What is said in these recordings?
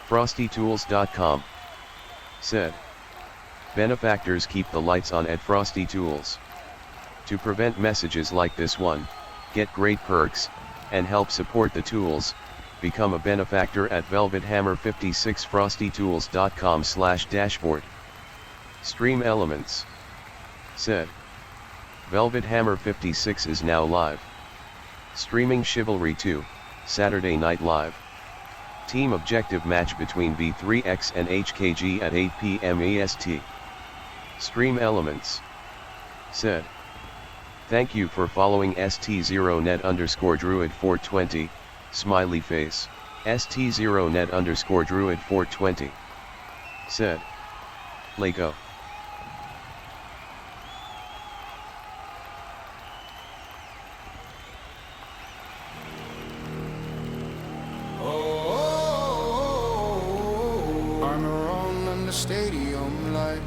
FrostyTools.com said. Benefactors keep the lights on at Frosty Tools. To prevent messages like this one, get great perks, and help support the tools, become a benefactor at velvethammer56frostytools.com/dashboard. Stream Elements said. Velvet Hammer 56 is now live. Streaming Chivalry 2, Saturday Night Live. Team objective match between V3X and HKG at 8 p.m. EST. Stream Elements said. Thank you for following ST0net_druid420, smiley face, ST0net_druid420 said. Lego. Stadium light,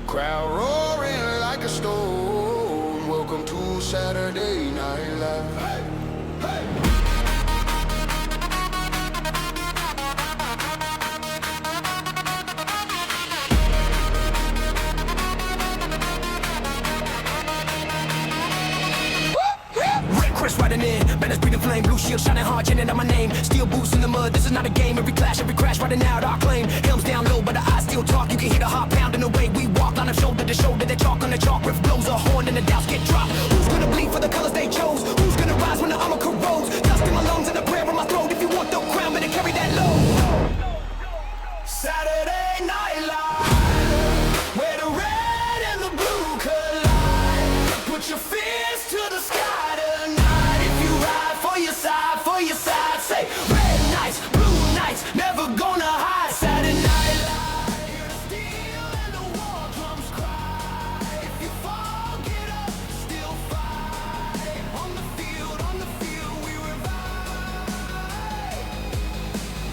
crowd roaring like a storm. Welcome to Saturday Night Live. Hey, hey. Chris riding in, banners breathing flame, blue shield shining hard, chanting out my name. Steel boots in the mud, this is not a game. Every clash, every crash, riding out our claim. Helms down low, but the eyes still talk. You can hear the heart pounding away. We walk line of shoulder to shoulder. They talk on the chalk, riff blows a horn and the doubts get dropped. Who's gonna bleed for the colors they chose? Who's gonna rise when the armor corrodes? Dust in my lungs and a prayer in my throat. If you want the crown, better carry that load. Saturday Night Live, where the red and the blue collide. Put your fists to the sky tonight. If you ride for your side, say red nights, blue nights, never gonna hide. Saturday Night Live, hear the steel and the war drums cry. If you fall, get up, still fight. On the field, we revive.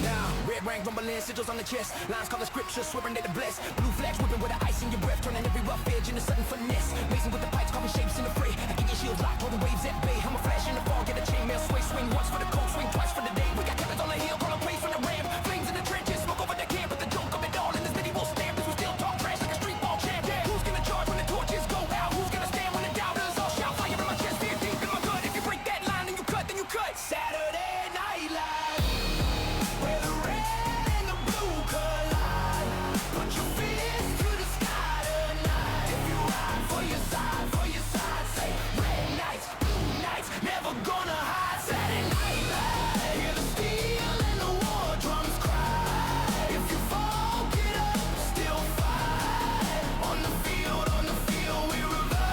Now, red rank rumbling, sigils on the chest. Lines call the scripture, swearing they the blessed. Blue flags whipping with the ice in your breath, turning every rough edge into sudden finesse. Blazing with the pipes, carving shapes in the fray. I get your shields locked, roll the waves at bay. I'm a flash in the fall, get a chainmail sway. Swing once for the cold, swing twice for the day. We got cabins on the hill, call them praise from the ram. Flames in the trenches, smoke over the camp. But the joke of it all in this medieval stamp is we still talk trash like a street ball champ. Yeah. Who's gonna charge when the torches go out? Who's gonna stand when the doubters all shout? Fire in my chest, fear deep in my gut. If you break that line, then you cut, then you cut. Saturday Night Live, where the red and the blue collide. Put your fists to the sky tonight. If you ride for your side, say red nights, blue nights, never gonna hide. Saturday Night Live, hear the steel and the war drums cry. If you fall, get up, still fight. On the field, we revive.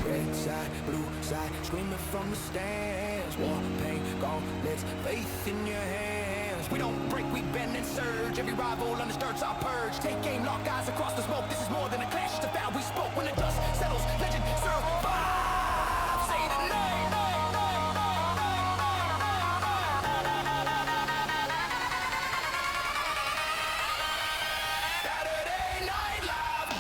Red side, blue side, screaming from the stands. War, pain, gauntlets, faith in your hands. We don't break, we bend and surge. Every rival underskirts our purge. Take aim, lock eyes across the smoke. This is more than a clash, it's a vow we spoke. When the dust settles, legend survive. Say the name. Saturday Night Live.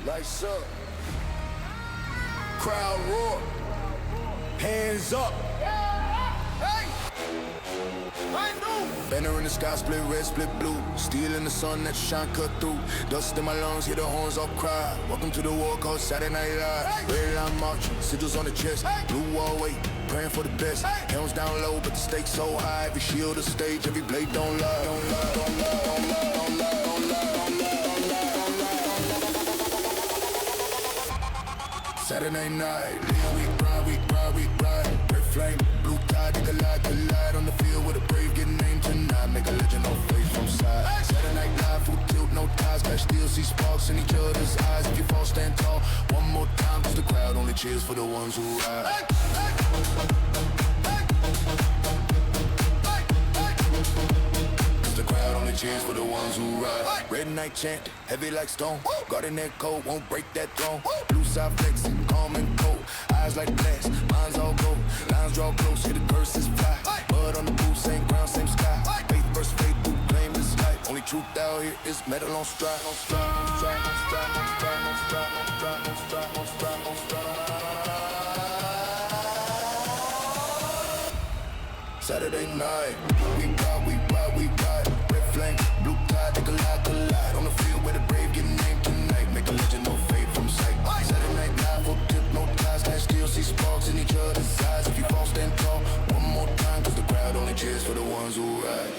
Lights up. Crowd roar. Hands up. Hey! I knew. Banner in the sky, split red, split blue. Steel in the sun that shine cut through. Dust in my lungs, hear the horns all cry. Welcome to the war called Saturday Night Live. Hey! Red line marching, sigils on the chest. Hey! Blue wall wait, praying for the best. Hey! Helms down low, but the stakes so high. Every shield a stage, every blade don't lie. Don't lie, don't lie, don't lie, don't lie, don't lie, don't lie, don't lie, don't lie. Saturday night, we ride. Red flame, blue tide, they collide on the field with a brave getting named tonight. Make a legend, no face from side. Hey! Saturday night live, full tilt, no ties. Catch steel, see sparks in each other's eyes. If you fall, stand tall. One more time, cause the crowd only cheers for the ones who ride. Hey! The crowd only cheers for the ones who ride. Red night chant, heavy like stone. Guarding that code, won't break that throne. Blue side flexing, calm and cold. Eyes like glass, minds all gold. Lines draw close, hear the curses fly. Mud on the boots, same ground, same sky. Faith versus faith, who claim this life. Only truth out here is metal on strike. On strike, on strike, on strike, on strike, on strike, on strike, on strike, on strike, on strike. Saturday night, we ride. Red flame, blue tide, they collide. On the field where the brave get named tonight. Make a legend, no fade from sight. Saturday night live, full tip, no ties. Catch steel, see sparks in each other's eyes. If you fall, stand tall. One more time, cause the crowd only cheers for the ones who ride.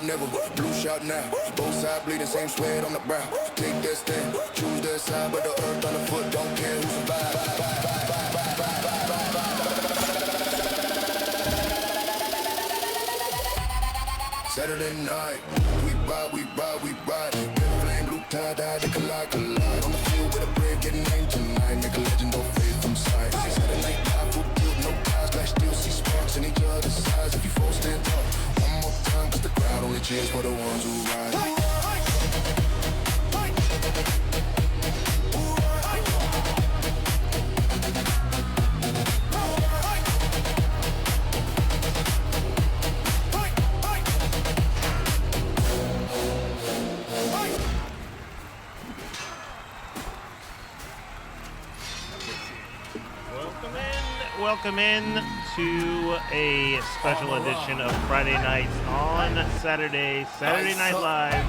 Never, blue shot now. Both sides bleeding, same sweat on the brow. Take that stand, choose that side, but the earth on the foot don't care who survives. Saturday night, we ride. Red flame, blue tie, they collide. On the field with a brave getting named tonight. Make a legend, don't fade from sight. Saturday night, live, full tilt, no ties. Flash steel, see sparks in each other's eyes. If you fall, stand tall. Cause the crowd only cheers for the ones who ride. Welcome in to a special edition of Friday Nights on Saturday Night Live.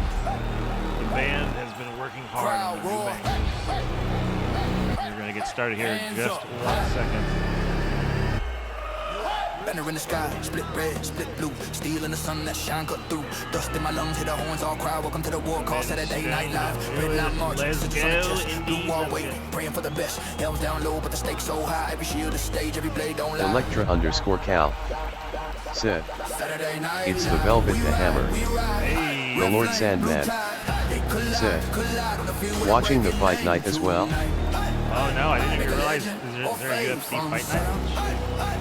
The band has been working hard on the new band. We're going to get started here in just 1 second. Banner in the sky, split red, split blue. Steel in the sun that shine cut through. Dust in my lungs, hear the horns all cry. Welcome to the war call, Saturday Night Live. Red line march, sigils on the chest. Blue wall wait, praying for the best. Helms down low, but the stakes so high. Every shield is stage, every blade don't lie. Electra_Cal said, it's the Velvet the Hammer. Hey. The Lord Sandman said, watching the fight night as well? Oh no, I didn't even realize, is there a UFC fight night?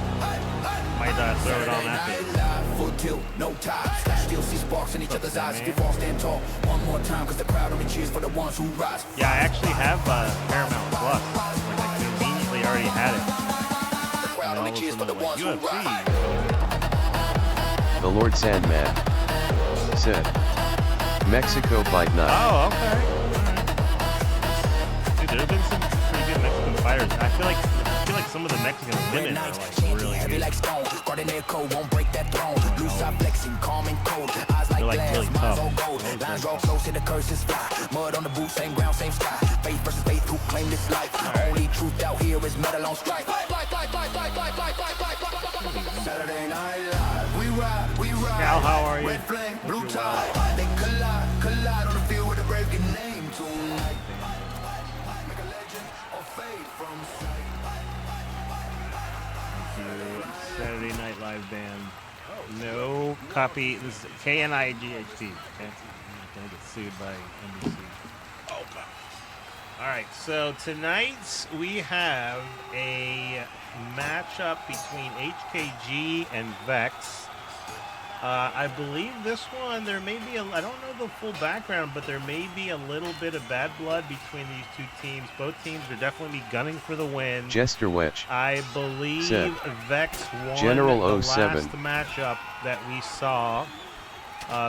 Might throw it on after. Full tilt, no ties. Still see sparks in each other's eyes. If you fall, stand tall. One more time, cause the crowd only cheers for the ones who rise. Yeah, I actually have Paramount Plus. Like, I conveniently already had it. The crowd only cheers for the ones who rise. The Lord Sandman said, Mexico fight night. Oh, okay. Dude, there have been some pretty good Mexican fighters. I feel like some of the Mexican women are like really heavy good. like stone. Guarding their code, won't break that throne. Blue side flexing, calm and cold. Eyes like They're like glass, really minds tough. all gold. Lines draw close, hit the curses fly. Mud on the boots, same ground, same sky. Faith versus faith, who claim this life? Only truth out here is metal on strike. Saturday Night Live, we ride. Cal, how are you? Red flame, blue tide, they collide on the field with a brave get named tonight. Make a legend or fade from sight. Saturday Night Live band. No copy. This is KNIGHT. Okay? I'm not going to get sued by NBC. All right, so tonight we have a matchup between HKG and Vex. I believe this one, there may be I don't know the full background, but there may be a little bit of bad blood between these two teams. Both teams are definitely gunning for the win. Jester Witch. I believe Said. Vex won General the 07. last matchup that we saw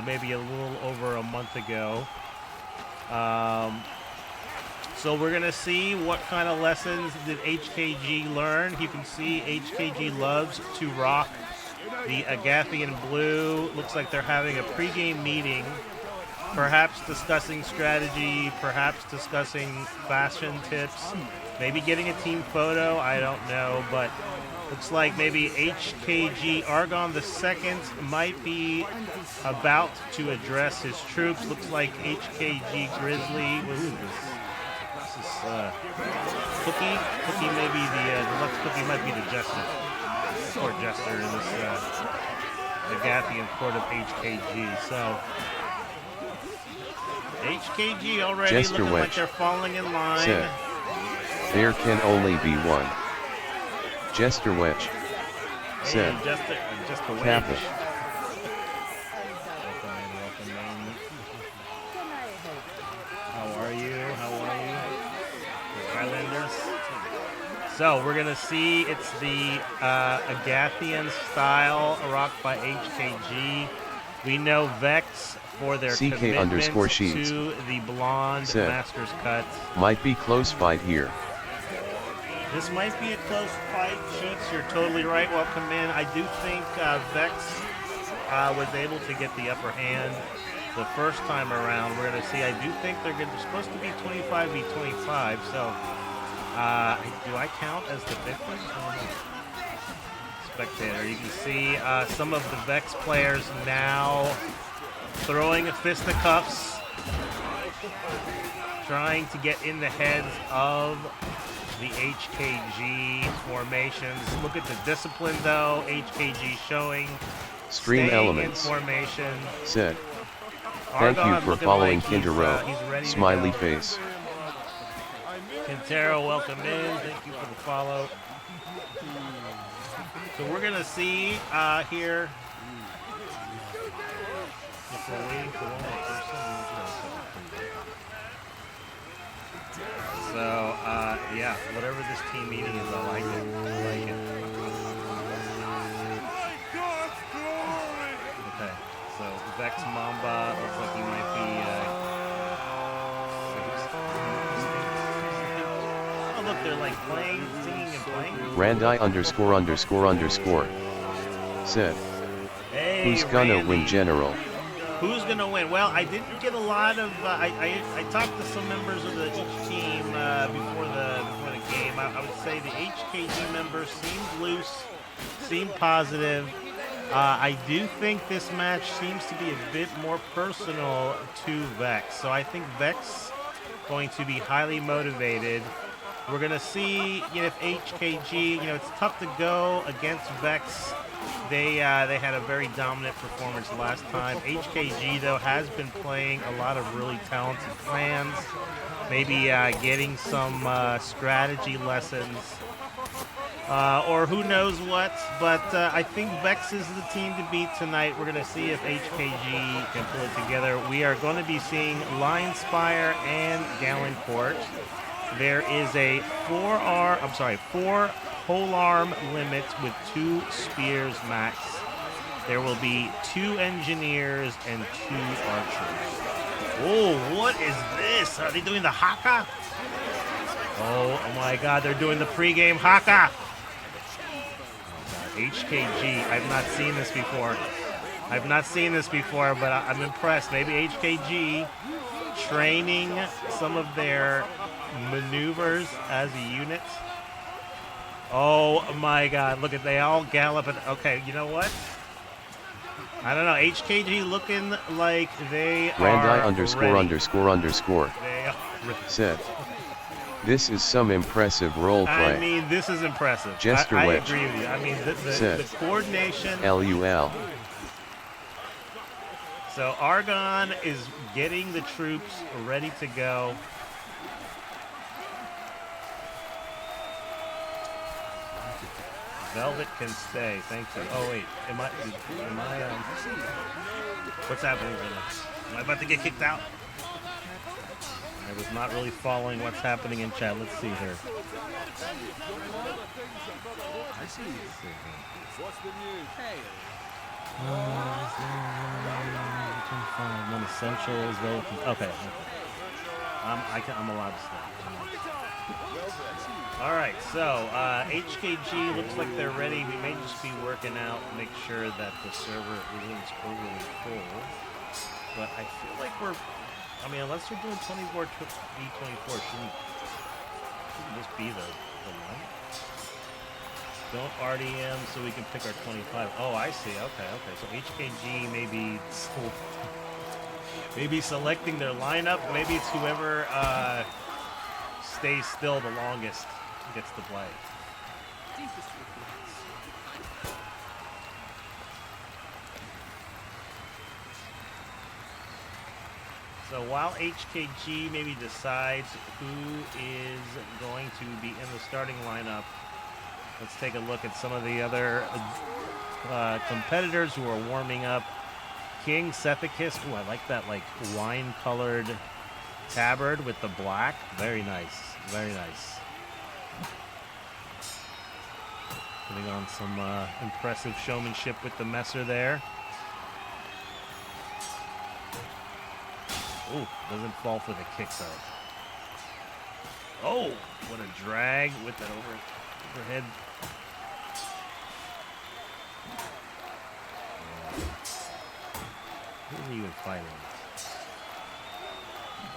maybe a little over a month ago. So we're going to see what kind of lessons did HKG learn. You can see HKG loves to rock the Agathian blue. Looks like they're having a pregame meeting, perhaps discussing strategy, perhaps discussing fashion tips, maybe getting a team photo, I don't know, but looks like maybe HKG Argon II might be about to address his troops. Looks like HKG Grizzly, what is this? This is Cookie. Cookie may be the deluxe Cookie might be the Jester. Court Jester in this the Gathian court of HKG. So HKG already Jester looking Witch. like they're falling in line. Said. There can only be one. Jester Witch. Said. Hey, just the Tap Witch. it. Welcome in. How are you? The Highlanders. So we're gonna see it's the Agathian style rocked by HKG. We know Vex for their commitment Sheets. to the blonde Said. Master's cut. Might be close fight here. This might be a close fight, Sheets. You're totally right. Welcome in. I do think Vex was able to get the upper hand the first time around. We're gonna see. I do think they're supposed to be 25 v 25. So. Do I count as the victim? Spectator. You can see some of the Vex players now throwing fisticuffs, trying to get in the heads of the HKG formations. Look at the discipline, though. HKG showing Stream elements. In formation. Said. Thank you for following like Kinder Row. he's ready to Smiley go. face. Quintero, welcome in. Thank you for the follow. So we're going to see here. If we're waiting for one more person. So, yeah, whatever this team meeting is, I like it. Okay, so Vex Mamba looks like he might be... Look, they're like playing, singing and playing. Randy ___. Said. Hey, Who's gonna Randy. win, General? Who's gonna win? Well, I didn't get a lot of. I talked to some members of each team before the game. I would say the HKG members seemed loose, seemed positive. I do think this match seems to be a bit more personal to Vex. So I think Vex going to be highly motivated. We're going to see if HKG, it's tough to go against Vex. They had a very dominant performance last time. HKG, though, has been playing a lot of really talented clans. Maybe getting some strategy lessons. Or who knows what. But I think Vex is the team to beat tonight. We're going to see if HKG can pull it together. We are going to be seeing Lion Spire and Gallencourt. There is a 4 whole arm limit with 2 spears max. There will be 2 engineers and 2 archers. Oh, what is this? Are they doing the haka? Oh my God, they're doing the pregame haka. HKG, I've not seen this before. But I'm impressed. Maybe HKG training some of their maneuvers as a unit. Oh my God, look at, they all gallop. Okay, you know what? I don't know. HKG looking like they Randy are ___. They are Said. This is some impressive role play. I mean, this is impressive. Jester I Witch. agree with you. I mean, the coordination. LUL. So Argon is getting the troops ready to go. Velvet can stay. Thank you. Oh wait, am I? What's happening right now? Am I about to get kicked out? I was not really following what's happening in chat. Let's see here. I see you. What's the news? Hey. Non-essentials. Okay. I'm allowed to stay. All right, so HKG looks like they're ready. We may just be working out, make sure that the server isn't overly full. But I feel like unless we're doing 24 V24, shouldn't this be the one? Don't RDM so we can pick our 25. Oh, I see. Okay. So HKG maybe selecting their lineup. Maybe it's whoever stays still the longest gets to play. So while HKG maybe decides who is going to be in the starting lineup, let's take a look at some of the other competitors who are warming up. King Sethicus. Ooh, I like that wine-colored tabard with the black. Very nice. Very nice. Putting on some impressive showmanship with the messer there. Ooh, doesn't fall for the kick though. Oh, what a drag with that overhead. Who's he even fighting?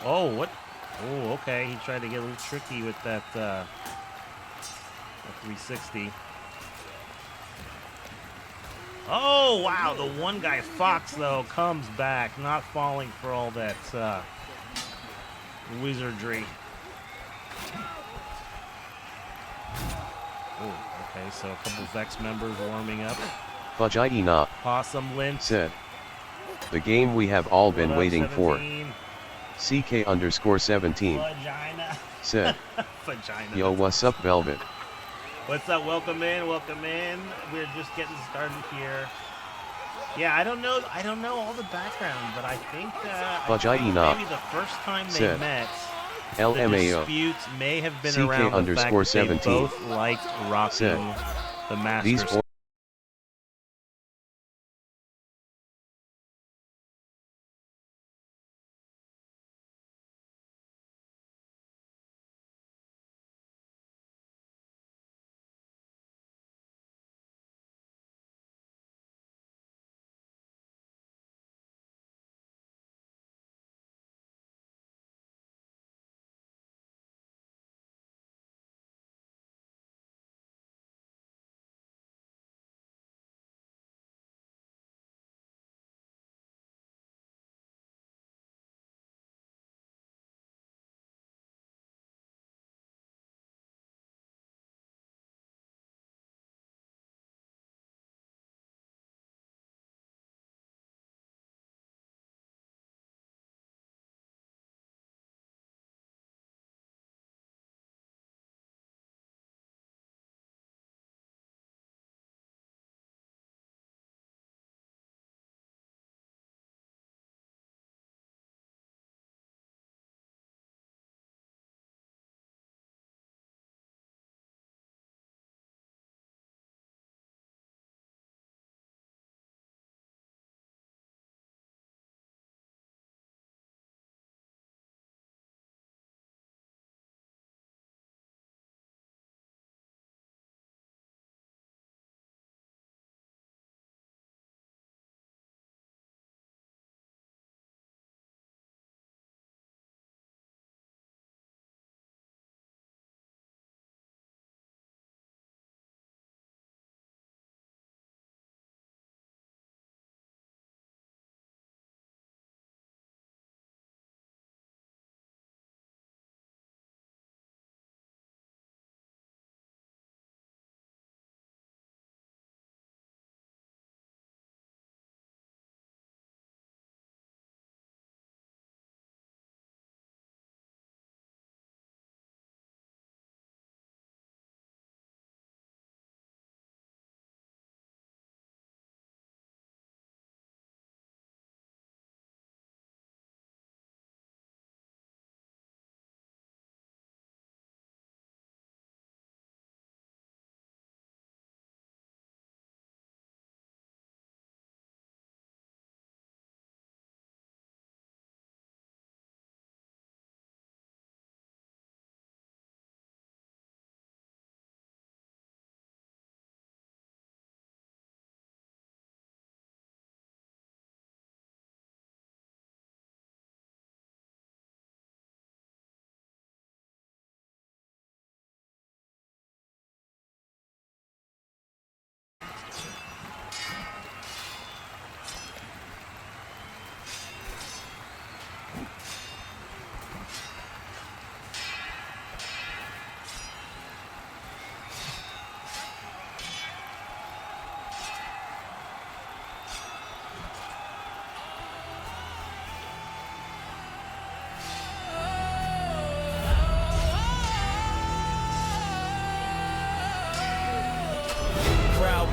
Oh, what? Oh, okay. He tried to get a little tricky with that 360. Oh, wow. The one guy, Fox, though, comes back, not falling for all that wizardry. Oh, okay. So a couple Vex members warming up. Vagina Possum Lint said, the game we have all been waiting 17. for. CK_17 Vagina. said, Vagina. yo, what's up, Velvet? What's up? Welcome in. Welcome in. We're just getting started here. Yeah, I don't know all the background, but I think maybe the first time they met, the LMAO disputes may have been CK around the fact that they _17 both liked rocking the these Master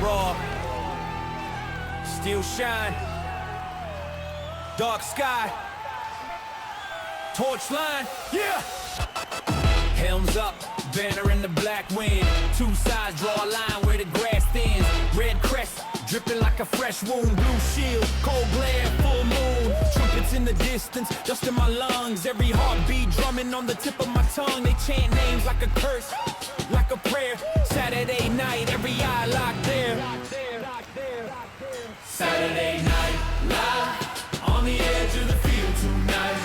Crowd raw, still shine. Dark sky, torch line, yeah. Helms up, banner in the black wind. Two sides draw a line where the grass thins. Red crest, dripping like a fresh wound. Blue shield, cold glare, full moon. Trumpets in the distance, dust in my lungs. Every heartbeat drumming on the tip of my tongue. They chant names like a curse, like a prayer. Saturday night, every eye locked there. Saturday night, live on the edge of the field tonight.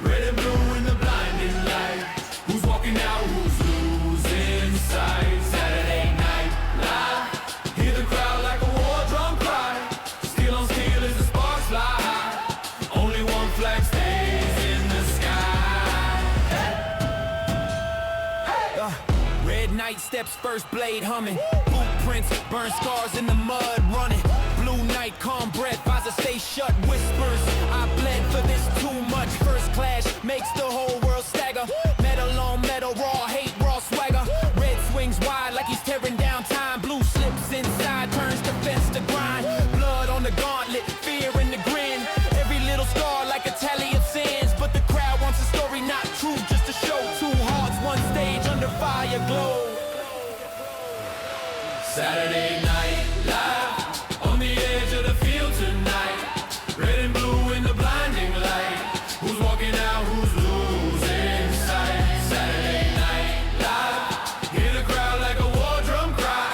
Red and blue in the blinding light. Who's walking out, who's losing sight? Saturday night, live. Hear the crowd like a war drum cry. Steel on steel as the sparks fly high. Only one flag stays in the sky. Red Knight steps first, blade humming. Boot prints, burn scars in the mud running. Blue Knight, calm breath, visor stay shut. Whispers, I bled for this too much. First clash makes the whole world stagger. Metal on metal, raw hate, raw swagger. Red swings wide like he's tearing down time. Blue slips inside, turns defense to grind. Blood on the gauntlet, fear in the grin. Every little scar like a tally of sins. But the crowd wants a story not true, just to show. Two hearts, one stage, under fire glow. Saturday night, live on the edge of the field tonight. Red and blue in the blinding light. Who's walking out, who's losing sight? Saturday night, live. Hear the crowd like a war drum cry.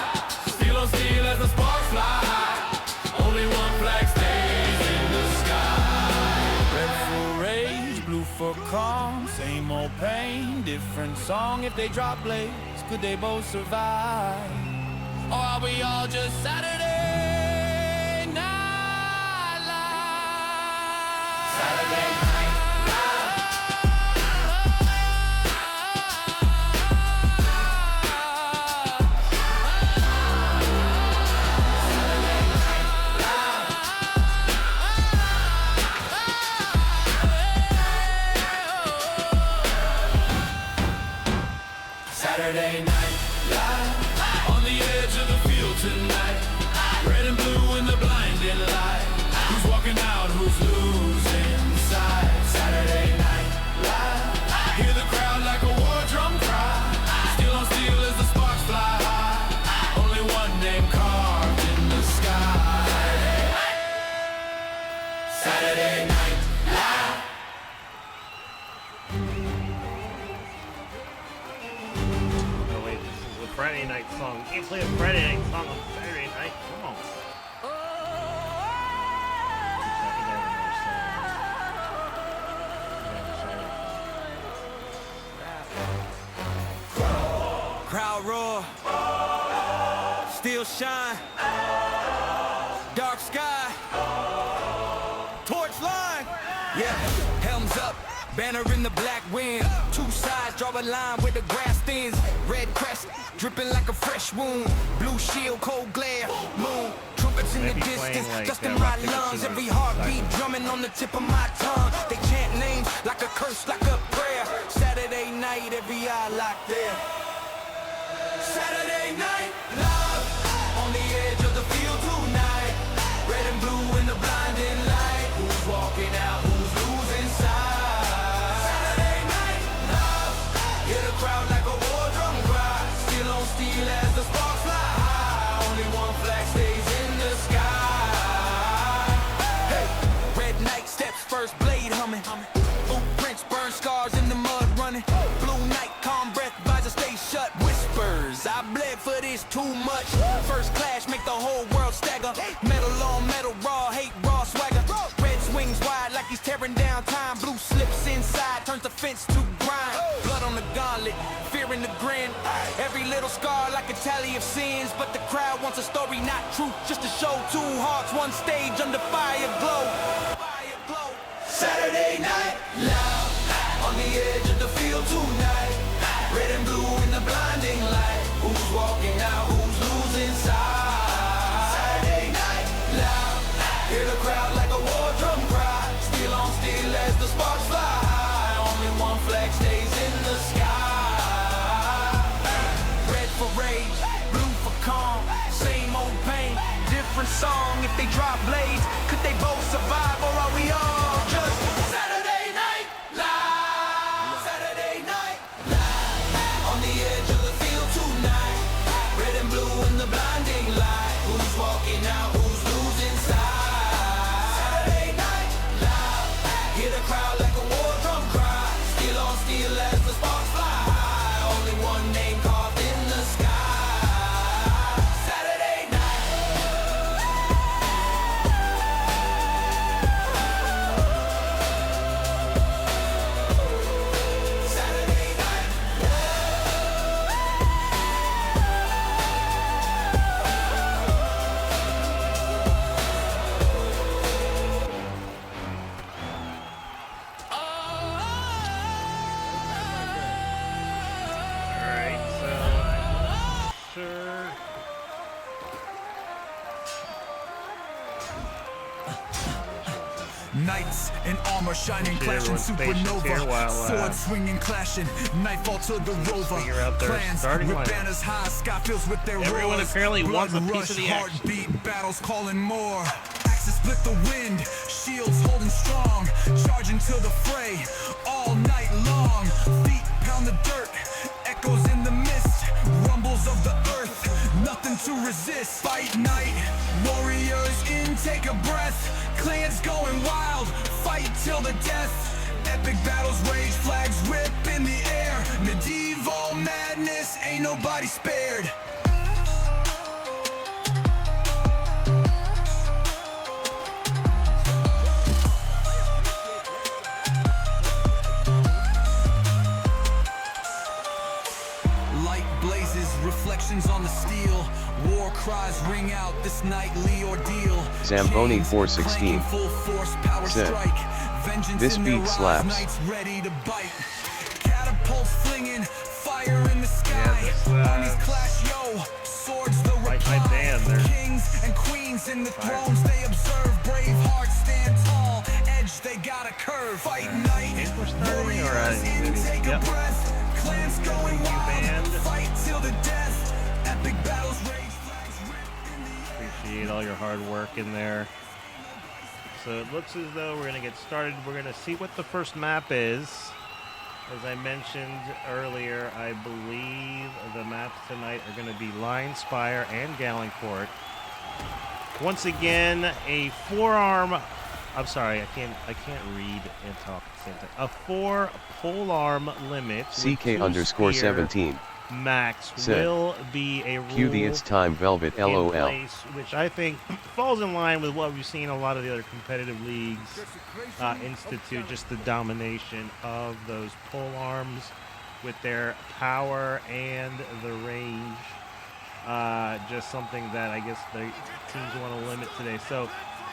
Steel on steel as the sparks fly high. Only one flag stays in the sky. Red for rage, blue for calm. Same old pain, different song. If they drop blades, could they both survive? Or are we all just Saturday night live? Saturday night live. Saturday night live. On the edge of the field tonight. Red and blue in the blinding light. Who's walking out, who's losing sight? Saturday night live. Hear the crowd like a war drum cry. Steel on steel as the sparks fly high. Only one name carved in the sky. Saturday night live. Oh wait, this is a Friday night song. You can't play a Friday night song on Saturday night. Come on. Crowd roar, still shine. Dark sky, torch line. Yeah, helms up, banner in the black wind. Two sides draw a line where the grass thins. Red crest, dripping like a fresh wound. Blue shield, cold glare, moon. Trumpets in the Maybe distance, playing like, dust in Rock, my Paper, lungs. Scissors, Every heartbeat like- drumming on the tip of my tongue. They chant names like a curse, like a prayer. Saturday night, every eye locked there. Saturday night, love on the edge of the field tonight. Red and blue in the blinding light. Who's walking out, who's losing sight? Saturday night, love. Hear the crowd like a war drum cry. Steel on steel as the sparks fly high. Only one flag stays in the sky. Hey, Red Knight steps first, blade humming. Boot prints, burn scars in the mud running. Blue Knight, calm breath, visor stay shut. Whispers, I bled for this too much. First clash make the whole world stagger. Metal on metal, raw hate, raw swagger. Red swings wide like he's tearing down time. Blue slips inside, turns the fence to grind. Blood on the gauntlet, fear in the grin. Every little scar like a tally of sins. But the crowd wants a story, not truth, just to show. Two hearts, one stage, under fire glow. Saturday night, loud on the edge of the field tonight. Red and blue in the blinding light. Who's walking out, who's losing sight? Saturday night, loud. Hear the crowd like a war drum cry. Steel on steel as the sparks fly high. Only one flag stays in the sky. Red for rage, blue for calm. Same old pain. song. If they drop blades, could they both survive, or are we all just Saturday Night Live? Saturday Night Live. On the edge of the field tonight, red and blue in the blinding light. Who's walking out? Who's losing side? Saturday Night Live. Hear the crowd like a war drum cry. Steel on steel as the sparks fly high. Only one name carved in the sky. Saturday night. Saturday night. All right, so sure. Knights in armor shining, Shit, clashing everyone's patient here supernova, while, sword swinging, clashing, nightfall to the rover. figure out their Clans starting with lineup. banners high, sky fills with their Everyone roars. apparently Blood wants a piece rush, of the action. heartbeat, battles calling more. Axes split the wind, shields holding strong, charging to the fray all night long. Feet pound the dirt, echoes in the mist, rumbles of the earth, nothing to resist. Fight night, warriors in, take a breath. Clans going wild, fight till the death. Epic battles rage, flags whip in the air. Medieval madness, ain't nobody spared. Light blazes, reflections on the steel. War cries ring out this nightly ordeal. Zamboni Chains 416 clanging, full force, power said, strike. Vengeance "This in their beat eyes, slaps." knights ready to bite. Catapults flinging, fire in the sky. this, Armies clash, yo, swords the Like my reply. band, they're Kings and queens in the thrones they observe. Brave hearts stand tall, edge they got a curve. Fight night, think we're starting, or, warriors in, take yep. a breath. Clans going New wild, band. fight till the death. Epic battles rage, flags rip in the air. appreciate all your hard work in there. So it looks as though we're going to get started. We're going to see what the first map is. As I mentioned earlier, I believe the maps tonight are going to be Lion Spire and Gallingport. Once again, a forearm. I'm sorry, I can't read and talk at the same time. A 4 polearm limit. with 2 spear _17 max said, will be a rule. Cue the It's Time Velvet in LOL. place, which I think falls in line with what we've seen in a lot of the other competitive leagues institute, just the domination of those pole arms with their power and the range. Just something that I guess the teams want to limit today. So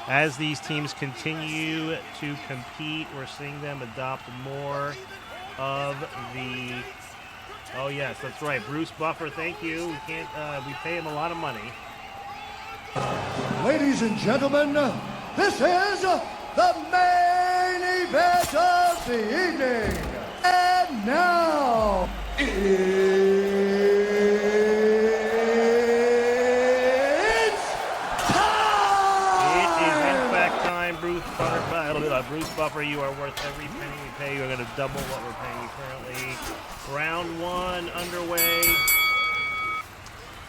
as these teams continue to compete, we're seeing them adopt more of the... Oh yes, that's right. Bruce Buffer, thank you. We can't. We pay him a lot of money. Ladies and gentlemen, this is the main event of the evening. And now, it's time! It is in fact time, Bruce Buffer. Bruce Buffer, you are worth every penny we pay you. We're going to double what we're paying you currently. Round 1 underway.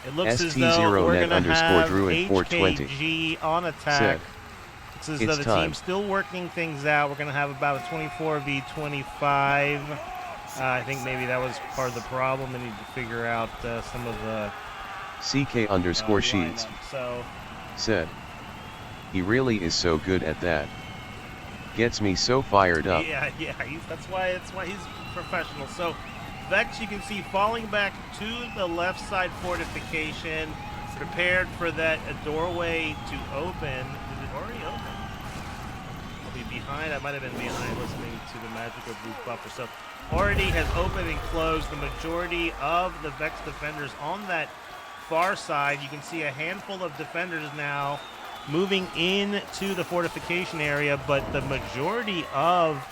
It looks as though we're going to have HKG on attack. It's as though the team's still working things out. We're going to have about a 24 v 25. I think maybe that was part of the problem. They need to figure out some of the CK_sheets So said, "He really is so good at that. Gets me so fired up." yeah, that's why he's professional. So Vex, you can see falling back to the left side fortification, prepared for that doorway to open. Did it already open? I'll be behind. I might have been behind listening to the magic of Bruce Buffer. So already has opened and closed. The majority of the Vex defenders on that far side. You can see a handful of defenders now moving into the fortification area, but the majority of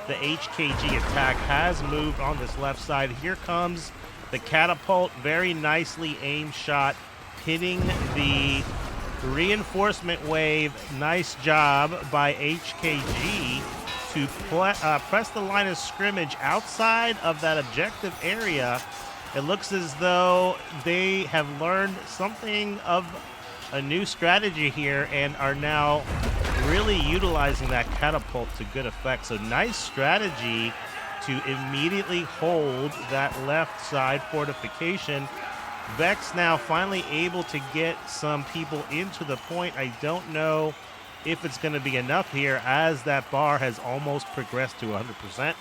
the HKG attack has moved on this left side. Here comes the catapult, very nicely aimed shot, hitting the reinforcement wave. Nice job by HKG to press the line of scrimmage outside of that objective area. It looks as though they have learned something of a new strategy here and are now really utilizing that catapult to good effect. So nice strategy to immediately hold that left side fortification. Vex now finally able to get some people into the point. I don't know if it's going to be enough here, as that bar has almost progressed to 100%.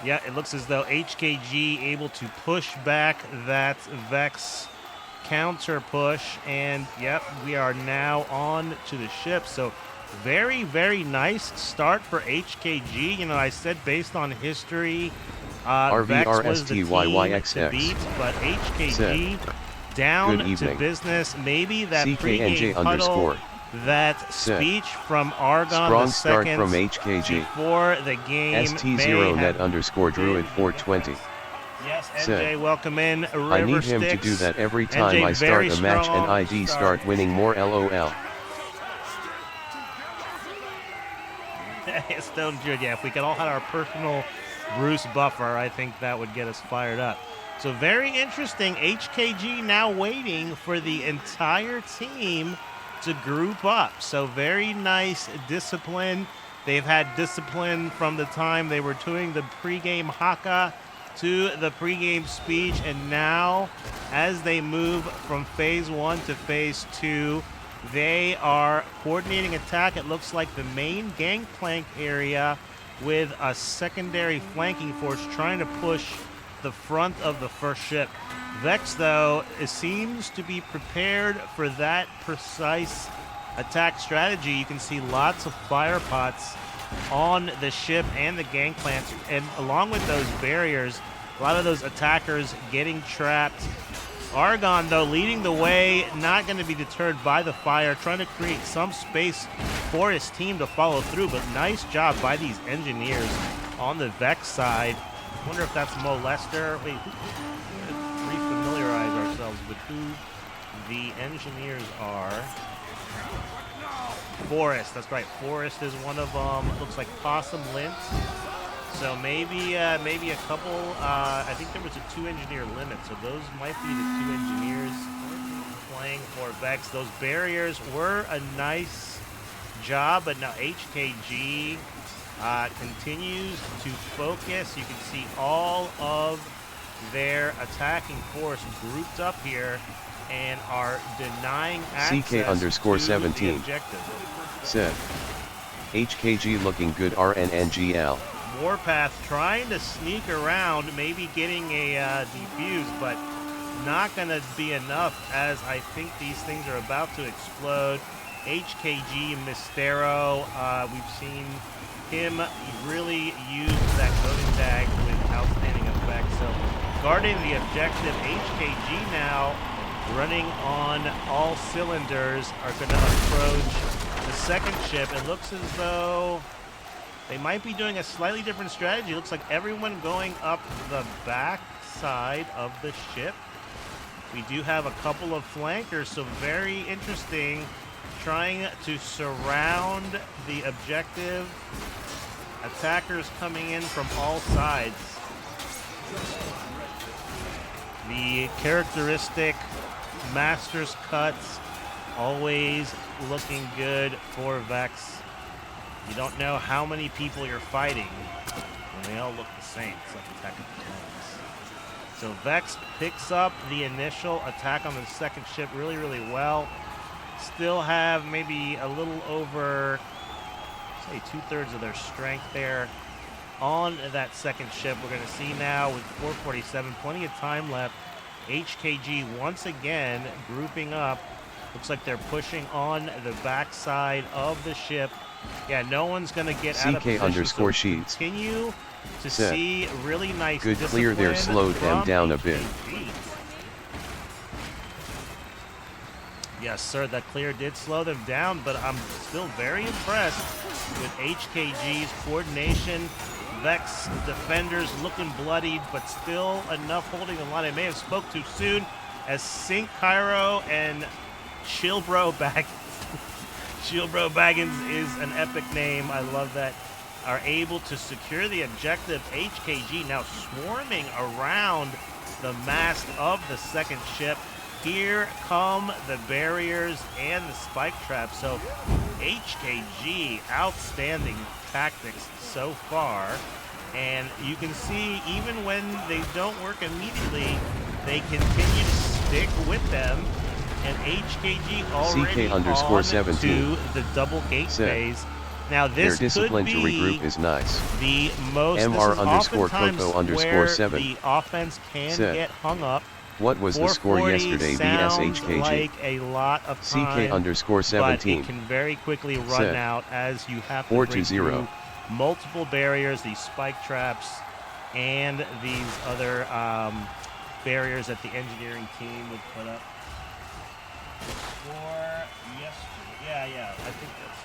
Yeah, it looks as though HKG able to push back that Vex counter push, and yep, we are now on to the ship. So very, very nice start for HKG. You know, I said based on history, Vex was the team to beat, but HKG down to business. Maybe that pregame huddle, that speech from Argon strong the start second from HKG before the game. ST0net_Druid 420. Yes, NJ, welcome in. River I need him Sticks. to do that every time NJ, I start a match and strong ID start winning more LOL. Stone Druid, yeah, if we could all have our personal Bruce Buffer, I think that would get us fired up. So very interesting. HKG now waiting for the entire team to group up. So very nice discipline. They've had discipline from the time they were doing the pregame haka to the pregame speech, and now as they move from phase 1 to phase 2, they are coordinating attack. It looks like the main gangplank area with a secondary flanking force trying to push the front of the first ship. Vex, though, seems to be prepared for that precise attack strategy. You can see lots of fire pots on the ship and the gangplanks, and along with those barriers, a lot of those attackers getting trapped. Argon, though, leading the way, not going to be deterred by the fire, trying to create some space for his team to follow through, but nice job by these engineers on the Vex side. I wonder if that's Mo Lester. Wait, refamiliarize ourselves with who the engineers are. Forrest, that's right. Forrest is one of them. Looks like Possum Lint. So maybe a couple. I think there was a 2-engineer limit, so those might be the 2 engineers playing for Vex. Those barriers were a nice job, but now HKG continues to focus. You can see all of their attacking force grouped up here and are denying access CK_17 to the objective. Said HKG looking good RNNGL. Warpath trying to sneak around, maybe getting a defuse, but not going to be enough, as I think these things are about to explode. HKG Mistero, we've seen him really use that golden tag with outstanding effect. So guarding the objective, HKG now running on all cylinders are going to approach the second ship. It looks as though they might be doing a slightly different strategy. It looks like everyone going up the back side of the ship. We do have a couple of flankers, so very interesting. Trying to surround the objective. Attackers coming in from all sides. The characteristic Master's cuts always looking good for Vex. You don't know how many people you're fighting, and they all look the same. It's like Attack of the Clones. So Vex picks up the initial attack on the second ship really, really well. Still have maybe a little over, say, 2/3 of their strength there on that second ship. We're going to see now with 447, plenty of time left. HKG once again grouping up. Looks like they're pushing on the backside of the ship. Yeah, no one's going to get out of position. So CK_sheets. Continue to see really nice good clear there, slowed them down a bit. Yes, sir, that clear did slow them down, but I'm still very impressed with HKG's coordination. Vex defenders looking bloodied, but still enough holding the line. I may have spoke too soon, as Sync Cairo and Chillbro Baggins. Chillbro Baggins is an epic name. I love that. Are able to secure the objective. HKG now swarming around the mast of the second ship. Here come the barriers and the spike traps. So HKG, outstanding tactics so far. And you can see even when they don't work immediately, they continue to stick with them. And HKG already on to the double gate phase. Now this their discipline could to be regroup is nice. the most MR_Coco_7 where the offense can get hung up. What was the score yesterday vs HKG? Like a lot of time, CK_17. but it can very quickly run out as you have to break through multiple barriers, these spike traps, and these other barriers that the engineering team would put up. For yesterday, I think that's.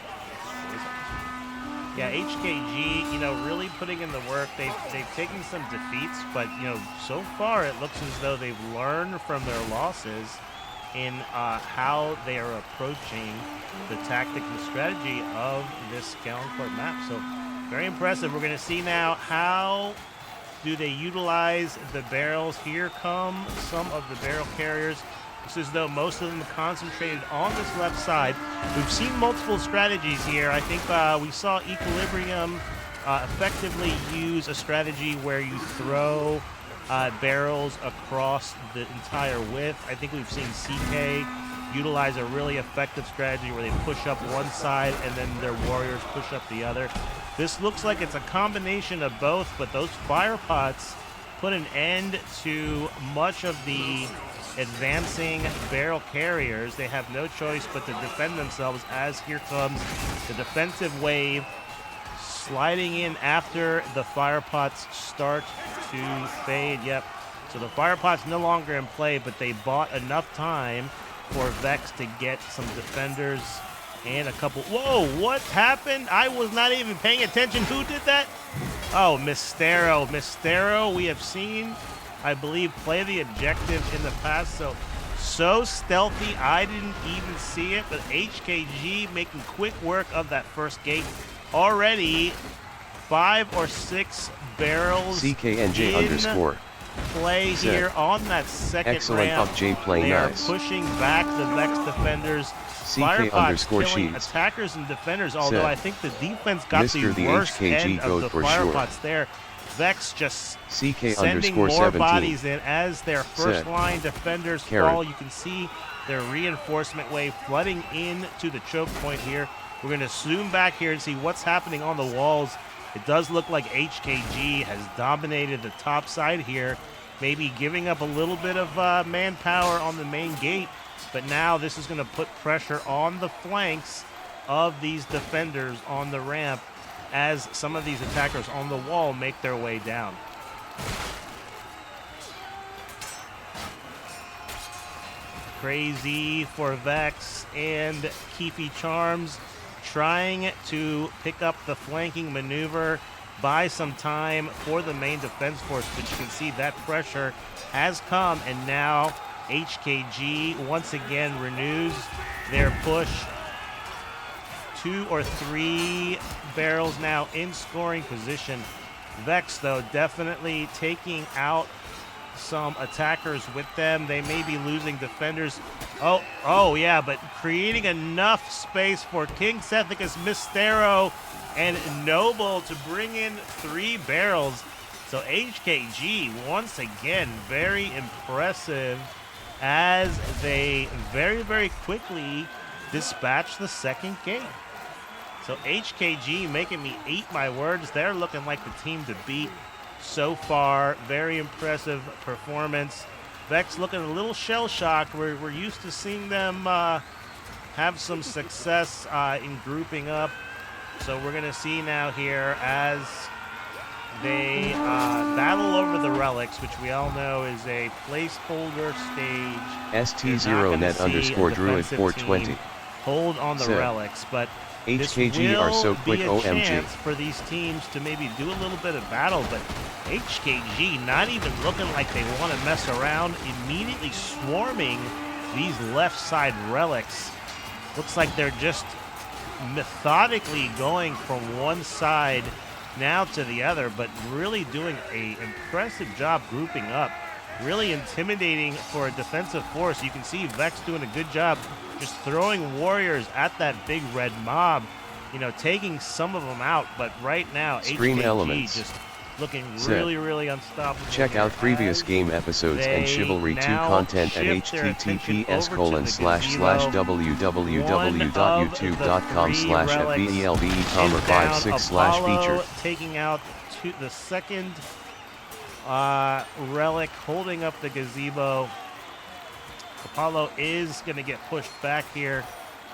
Yeah, HKG, you know, really putting in the work. They've taken some defeats, but, you know, so far it looks as though they've learned from their losses in how they are approaching the tactic and strategy of this Galencourt map. So very impressive. We're going to see now how do they utilize the barrels. Here come some of the barrel carriers. It's as though most of them concentrated on this left side. We've seen multiple strategies here. I think we saw Equilibrium effectively use a strategy where you throw barrels across the entire width. I think we've seen CK utilize a really effective strategy where they push up one side and then their warriors push up the other. This looks like it's a combination of both, but those fire pots put an end to much of the advancing barrel carriers. They have no choice but to defend themselves as here comes the defensive wave sliding in after the fire pots start to fade. Yep. So the fire pot's no longer in play, but they bought enough time for Vex to get some defenders and a couple. Whoa, what happened? I was not even paying attention. Who did that? Oh, Mystero. Mystero, we have seen, I believe, play the objective in the past. So stealthy, I didn't even see it, but HKG making quick work of that first gate. Already 5 or 6 barrels CKNJ_ play here on that second excellent ramp. up J play they nice. Are pushing back the Vex defenders. Firepots killing attackers and defenders, although I think the defense got Mr. the worst HKG end of the Firepots there. Vex just sending more 17 bodies in as their first line defenders fall. You can see their reinforcement wave flooding into the choke point here. We're going to zoom back here and see what's happening on the walls. It does look like HKG has dominated the top side here, maybe giving up a little bit of manpower on the main gate, but now this is going to put pressure on the flanks of these defenders on the ramp as some of these attackers on the wall make their way down. Crazy for Vex and Keefy Charms trying to pick up the flanking maneuver, buy some time for the main defense force, but you can see that pressure has come, and now HKG once again renews their push. 2 or 3 barrels now in scoring position. Vex, though, definitely taking out some attackers with them. They may be losing defenders. Oh yeah, but creating enough space for King Sethicus, Mystero, and Noble to bring in 3 barrels. So HKG, once again, very impressive as they very, very quickly dispatch the second gate. So HKG making me eat my words. They're looking like the team to beat so far. Very impressive performance. Vex looking a little shell-shocked. We're used to seeing them have some success in grouping up. So we're going to see now here as they battle over the relics, which we all know is a placeholder stage. ST0net_Druid420. Hold on the relics, but HKG are so quick, OMG. OMG. For these teams to maybe do a little bit of battle, but HKG not even looking like they want to mess around, immediately swarming these left side relics, looks like they're just methodically going from one side now to the other, but really doing a impressive job grouping up, really intimidating for a defensive force. You can see Vex doing a good job just throwing warriors at that big red mob, you know, taking some of them out, but right now Stream HKG elements. just looking Set. really unstoppable. Check out previous as game episodes and they Chivalry 2 now content at shift their attention over to the www.feelbe-featured. Taking out the second relic, holding up the gazebo. Apollo is going to get pushed back here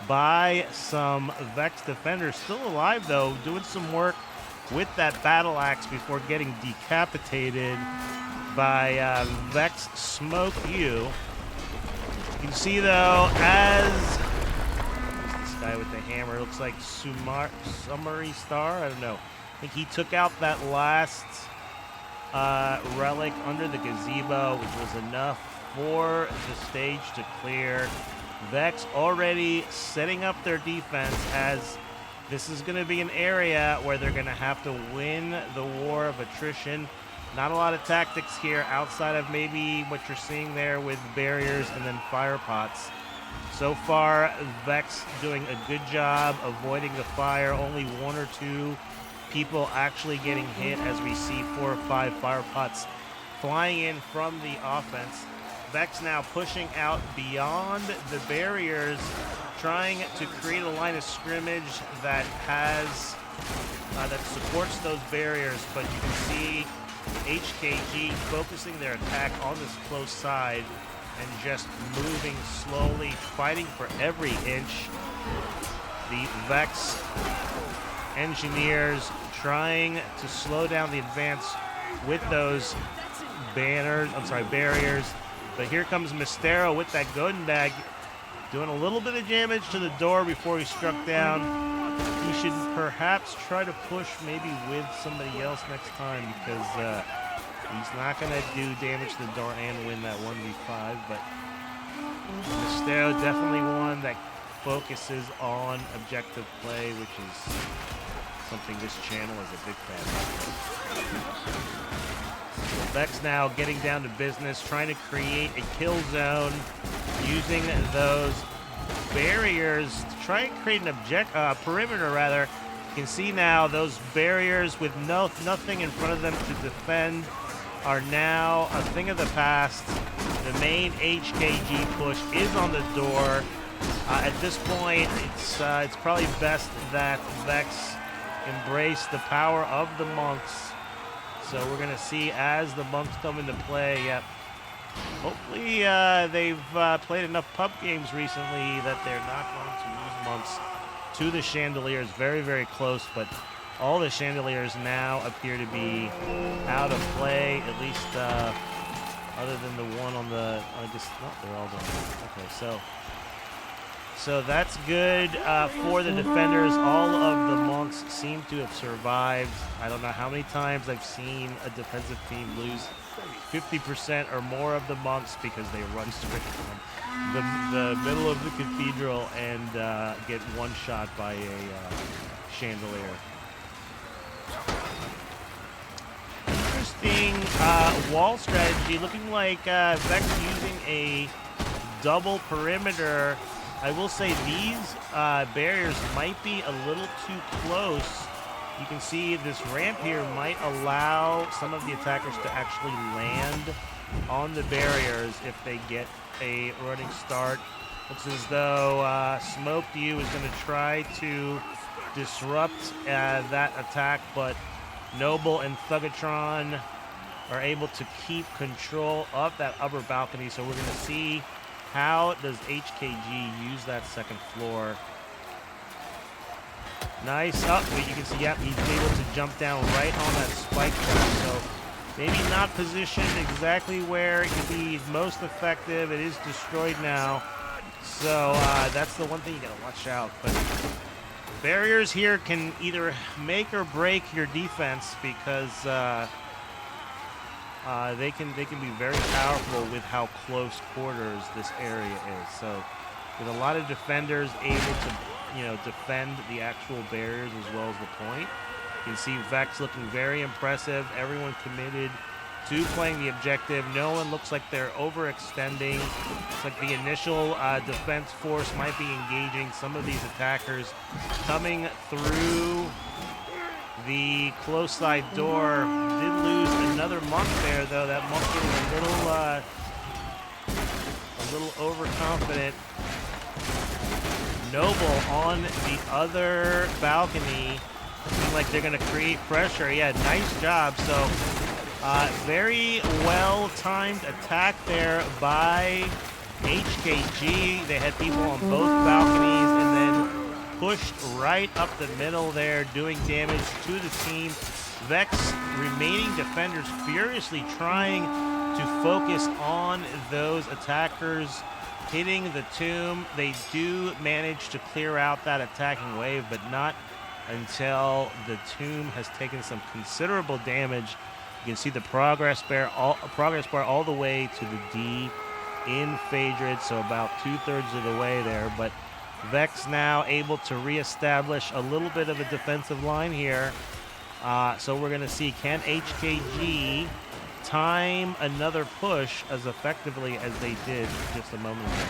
by some Vex defenders. Still alive, though, doing some work with that battle axe before getting decapitated by Vex Smoke You. You can see, though, as this guy with the hammer looks like Summary Star. I don't know. I think he took out that last relic under the gazebo, which was enough for the stage to clear. Vex already setting up their defense, as this is going to be an area where they're going to have to win the war of attrition. Not a lot of tactics here outside of maybe what you're seeing there with barriers and then fire pots. So far, Vex doing a good job avoiding the fire. Only one or two people actually getting hit, as we see 4 or 5 fire pots flying in from the offense. Vex now pushing out beyond the barriers, trying to create a line of scrimmage that has that supports those barriers, but you can see HKG focusing their attack on this close side and just moving slowly, fighting for every inch. The Vex engineers trying to slow down the advance with those barriers. But here comes Mistero with that golden bag, doing a little bit of damage to the door before he struck down. He should perhaps try to push maybe with somebody else next time, because he's not going to do damage to the door and win that 1v5. But Mistero definitely one that focuses on objective play, which is something this channel is a big fan of. Vex now getting down to business, trying to create a kill zone using those barriers to try and create an perimeter rather. You can see now those barriers with nothing in front of them to defend are now a thing of the past. The main HKG push is on the door. At this point, it's probably best that Vex embrace the power of the monks. So we're going to see as the monks come into play. Yep. Hopefully they've played enough pub games recently that they're not going to lose monks to the chandeliers. Very, very close, but all the chandeliers now appear to be out of play, at least other than the one on the, I guess, no, they're all done. Okay, so that's good for the defenders. All of the monks seem to have survived. I don't know how many times I've seen a defensive team lose 50% or more of the monks because they run straight from the middle of the cathedral and get one shot by a chandelier. Interesting wall strategy, looking like Vex using a double perimeter. I will say these barriers might be a little too close. You can see this ramp here might allow some of the attackers to actually land on the barriers if they get a running start. Looks as though Smoke You is going to try to disrupt that attack, but Noble and Thugatron are able to keep control of that upper balcony. So we're going to see how does HKG use that second floor. Nice up, but you can see, yep, he's able to jump down right on that spike trap. So maybe not positioned exactly where it could be most effective. It is destroyed now. So that's the one thing you gotta watch out. But barriers here can either make or break your defense, because they can be very powerful with how close quarters this area is. So with a lot of defenders able to, defend the actual barriers as well as the point. You can see Vex looking very impressive. Everyone committed to playing the objective. No one looks like they're overextending. It's like the initial defense force might be engaging some of these attackers coming through the close side door. Did lose another monk there, though. That monk getting a little overconfident. Noble on the other balcony. Seems like they're going to create pressure. Yeah, nice job. So very well-timed attack there by HKG. They had people on both balconies and then pushed right up the middle there, doing damage to the team. Vex remaining defenders furiously trying to focus on those attackers hitting the tomb. They do manage to clear out that attacking wave, but not until the tomb has taken some considerable damage. You can see the progress bar all the way to the D in Phaedrid, so about 2/3 of the way there. But Vex now able to reestablish a little bit of a defensive line here. So we're going to see, can HKG time another push as effectively as they did just a moment ago?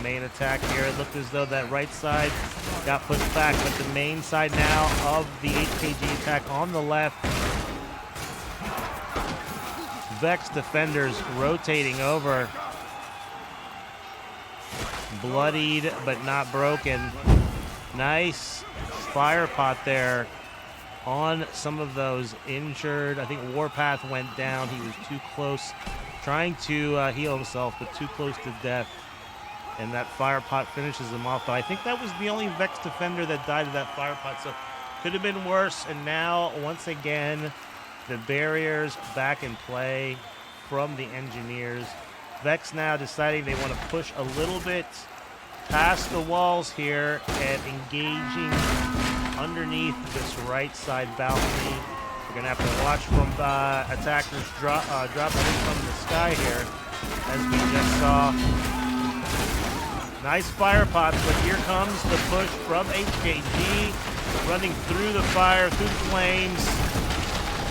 Main attack here. It looked as though that right side got pushed back, but the main side now of the HKG attack on the left. Vex defenders rotating over. Bloodied but not broken. Nice fire pot there on some of those injured. I think Warpath went down. He was too close, trying to heal himself, but too close to death. And that fire pot finishes him off. But I think that was the only Vex defender that died of that fire pot. So could have been worse. And now, once again, the barriers back in play from the engineers. Vex now deciding they want to push a little bit past the walls here and engaging underneath this right side balcony. We're going to have to watch from attackers dropping in from the sky here, as we just saw. Nice fire pots, but here comes the push from HKG, running through the fire, through the flames,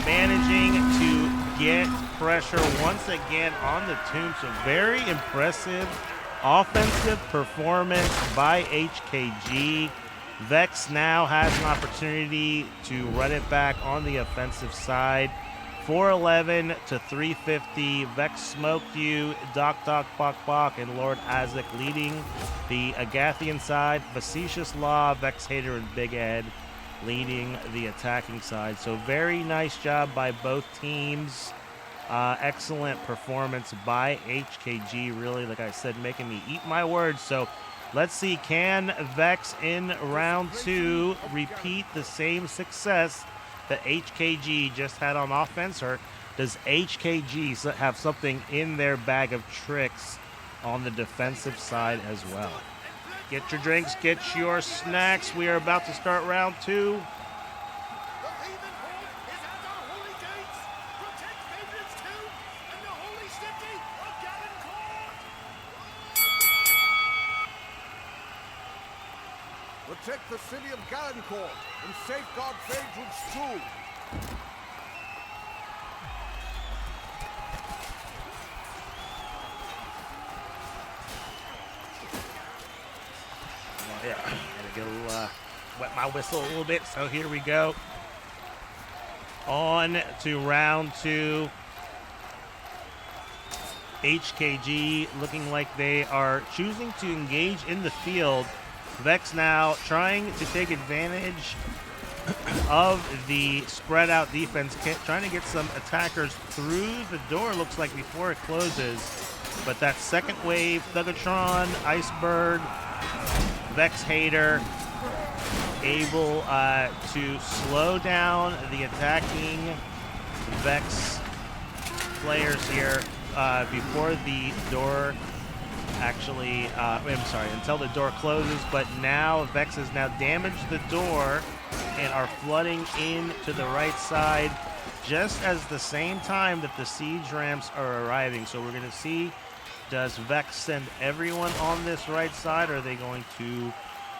managing to get pressure once again on the tomb. So very impressive offensive performance by HKG. Vex now has an opportunity to run it back on the offensive side. 411 to 350. Vex smoked you. Doc, Bok, Bok, and Lord Azek leading the Agathian side. Facetious Law, Vex Hater, and Big Ed leading the attacking side. So very nice job by both teams. Excellent performance by HKG. Really, like I said, making me eat my words. So let's see, can Vex in round 2 repeat the same success that HKG just had on offense, or does HKG have something in their bag of tricks on the defensive side as well? Get your drinks, get your snacks. We are about to start round 2. Protect the city of Galencourt and safeguard Phaedrid's tomb. Yeah, gotta go wet my whistle a little bit. So here we go. On to round 2. HKG looking like they are choosing to engage in the field. Vex now trying to take advantage of the spread out defense, trying to get some attackers through the door, looks like, before it closes. But that second wave, Thugatron, Iceberg, Vex Hater, able to slow down the attacking Vex players here. before the door actually, I'm sorry, until the door closes, but now Vex has now damaged the door and are flooding in to the right side just as the same time that the siege ramps are arriving. So we're going to see, does Vex send everyone on this right side, or are they going to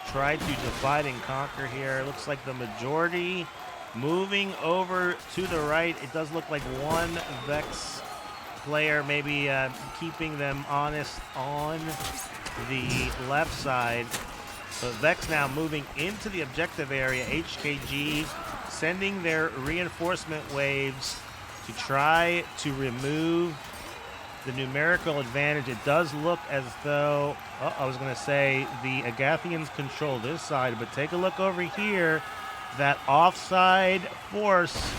try to divide and conquer here? It looks like the majority moving over to the right. It does look like one Vex player maybe keeping them honest on the left side. But Vex now moving into the objective area. HKG sending their reinforcement waves to try to remove the numerical advantage. It does look as though, I was going to say the Agathians control this side, but take a look over here. That offside force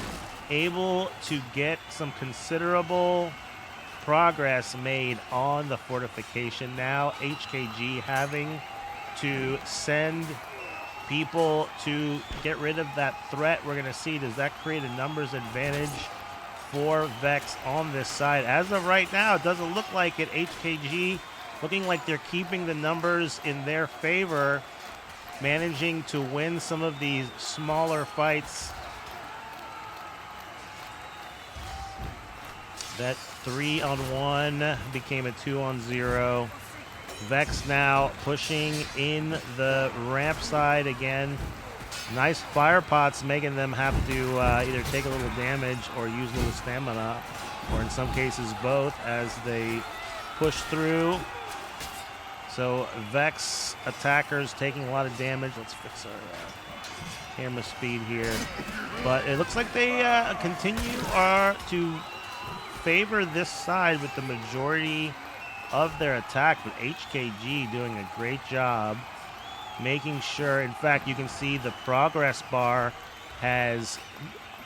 able to get some considerable progress made on the fortification. Now HKG having to send people to get rid of that threat. We're going to see, does that create a numbers advantage for Vex on this side? As of right now, it doesn't look like it. HKG looking like they're keeping the numbers in their favor, managing to win some of these smaller fights. That 3-on-1 became a 2-on-0. Vex now pushing in the ramp side again. Nice fire pots making them have to either take a little damage or use a little stamina, or in some cases both, as they push through. So Vex attackers taking a lot of damage. Let's fix our camera speed here. But it looks like they continue to favor this side with the majority of their attack, with HKG doing a great job making sure. In fact, you can see the progress bar has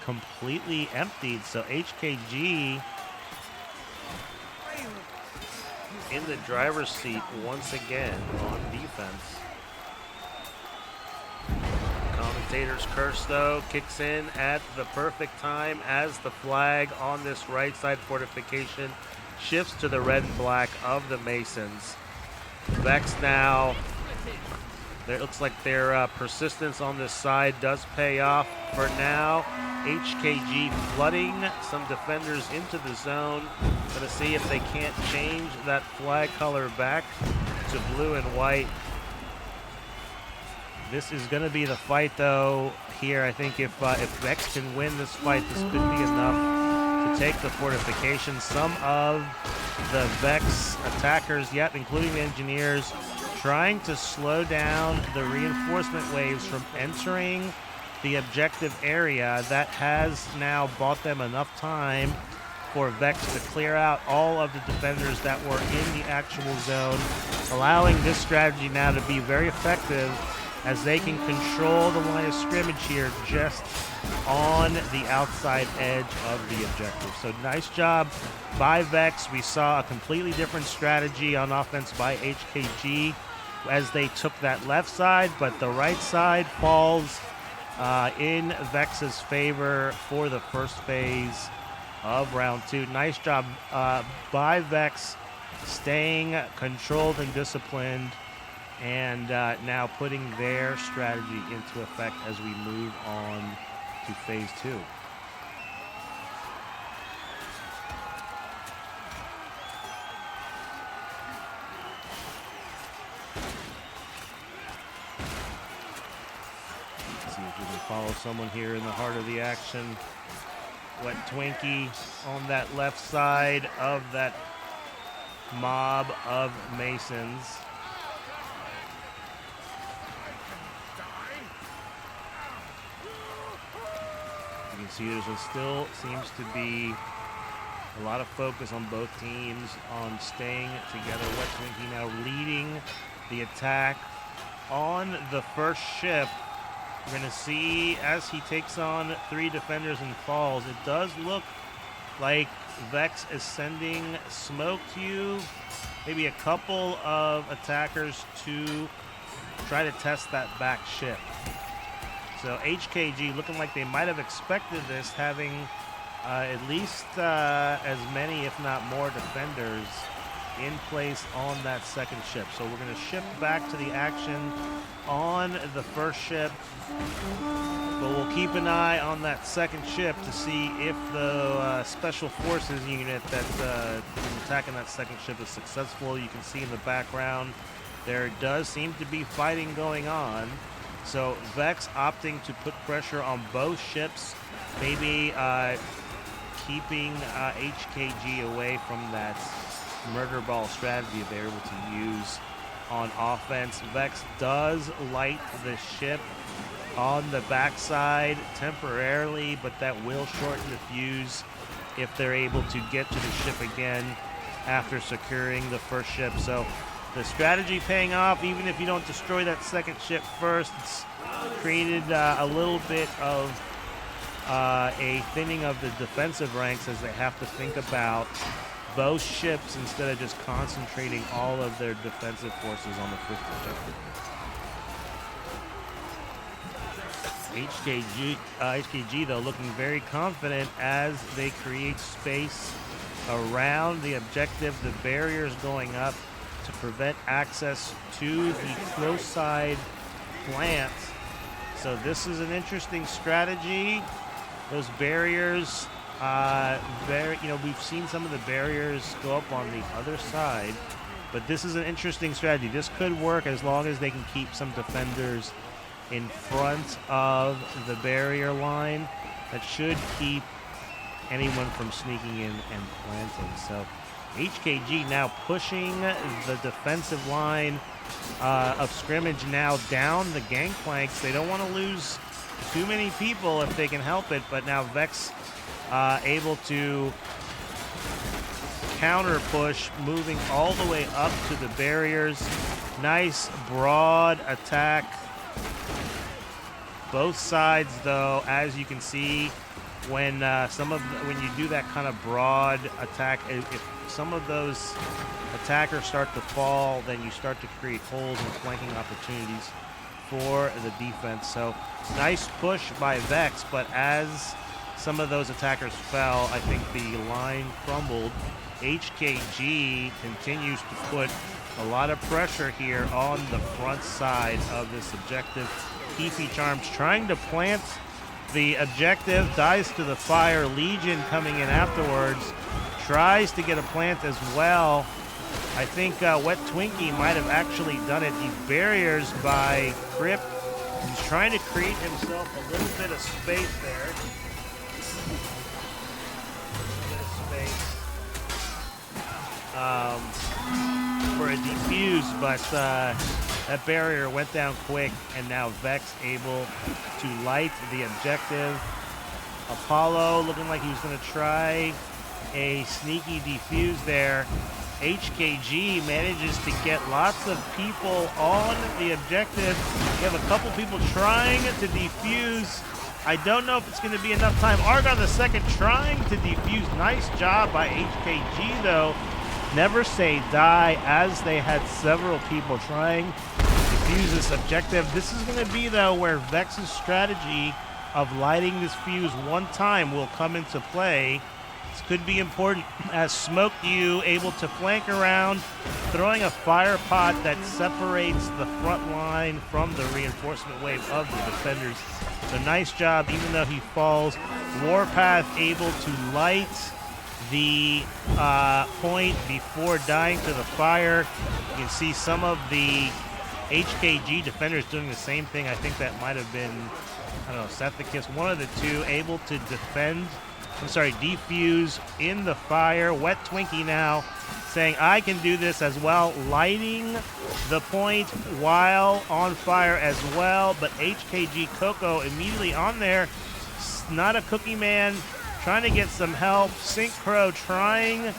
completely emptied. So HKG in the driver's seat once again on defense. Commentator's curse, though, kicks in at the perfect time as the flag on this right side fortification shifts to the red and black of the Masons. Vex now, it looks like their persistence on this side does pay off for now. HKG flooding some defenders into the zone. Going to see if they can't change that flag color back to blue and white. This is going to be the fight, though, here. I think if Vex can win this fight, this could be enough to take the fortification. Some of the Vex attackers, yet including the engineers, trying to slow down the reinforcement waves from entering the objective area. That has now bought them enough time for Vex to clear out all of the defenders that were in the actual zone, allowing this strategy now to be very effective as they can control the line of scrimmage here just on the outside edge of the objective. So nice job by Vex. We saw a completely different strategy on offense by HKG as they took that left side, but the right side falls in Vex's favor for the first phase of round two. Nice job by Vex, staying controlled and disciplined, and now putting their strategy into effect as we move on to phase two. Let's see if we can follow someone here in the heart of the action. Wet Twinkie on that left side of that mob of Masons. You can see there still seems to be a lot of focus on both teams on staying together. Wet Twinkie now leading the attack on the first ship. We're going to see as he takes on three defenders and falls. It does look like Vex is sending smoke to you, maybe a couple of attackers to try to test that back ship. So HKG looking like they might have expected this, having at least as many, if not more, defenders in place on that second ship. So we're going to shift back to the action on the first ship, but we'll keep an eye on that second ship to see if the special forces unit that's attacking that second ship is successful. You can see in the background there does seem to be fighting going on. So Vex opting to put pressure on both ships, maybe keeping HKG away from that murder ball strategy they're able to use on offense. Vex does light the ship on the backside temporarily, but that will shorten the fuse if they're able to get to the ship again after securing the first ship. So the strategy paying off, even if you don't destroy that second ship first. It's created a little bit of a thinning of the defensive ranks as they have to think about both ships instead of just concentrating all of their defensive forces on the first objective. HKG, though, looking very confident as they create space around the objective. The barriers going up to prevent access to the close side plant. So this is an interesting strategy. Those barriers, we've seen some of the barriers go up on the other side, but this is an interesting strategy. This could work as long as they can keep some defenders in front of the barrier line. That should keep anyone from sneaking in and planting. So HKG now pushing the defensive line of scrimmage now down the gangplanks. They don't want to lose too many people if they can help it, but now Vex able to counter push, moving all the way up to the barriers. Nice broad attack. Both sides, though, as you can see, when you do that kind of broad attack, if some of those attackers start to fall, then you start to create holes and flanking opportunities for the defense. So nice push by Vex, but as some of those attackers fell, I think the line crumbled. HKG continues to put a lot of pressure here on the front side of this objective. Keefy Charms trying to plant the objective, dies to the fire. Legion coming in afterwards, tries to get a plant as well. I think Wet Twinkie might have actually done it. These barriers by Crypt. He's trying to create himself a little bit of space there. For a defuse, but that barrier went down quick, and now Vex able to light the objective. Apollo looking like he was going to try a sneaky defuse there. HKG manages to get lots of people on the objective. We have a couple people trying to defuse. I don't know if it's going to be enough time. Argon the second trying to defuse. Nice job by HKG, though. Never say die, as they had several people trying to defuse this objective. This is going to be, though, where Vex's strategy of lighting this fuse one time will come into play. This could be important as Smoke You able to flank around, throwing a fire pot that separates the front line from the reinforcement wave of the defenders. So nice job, even though he falls. Warpath able to light the point before dying to the fire. You can see some of the HKG defenders doing the same thing. I think that might have been, I don't know, Sethicus, one of the two, able to defuse in the fire. Wet Twinkie now saying, I can do this as well, lighting the point while on fire as well. But HKG Coco immediately on there. Not a cookie man, trying to get some help. Synchro trying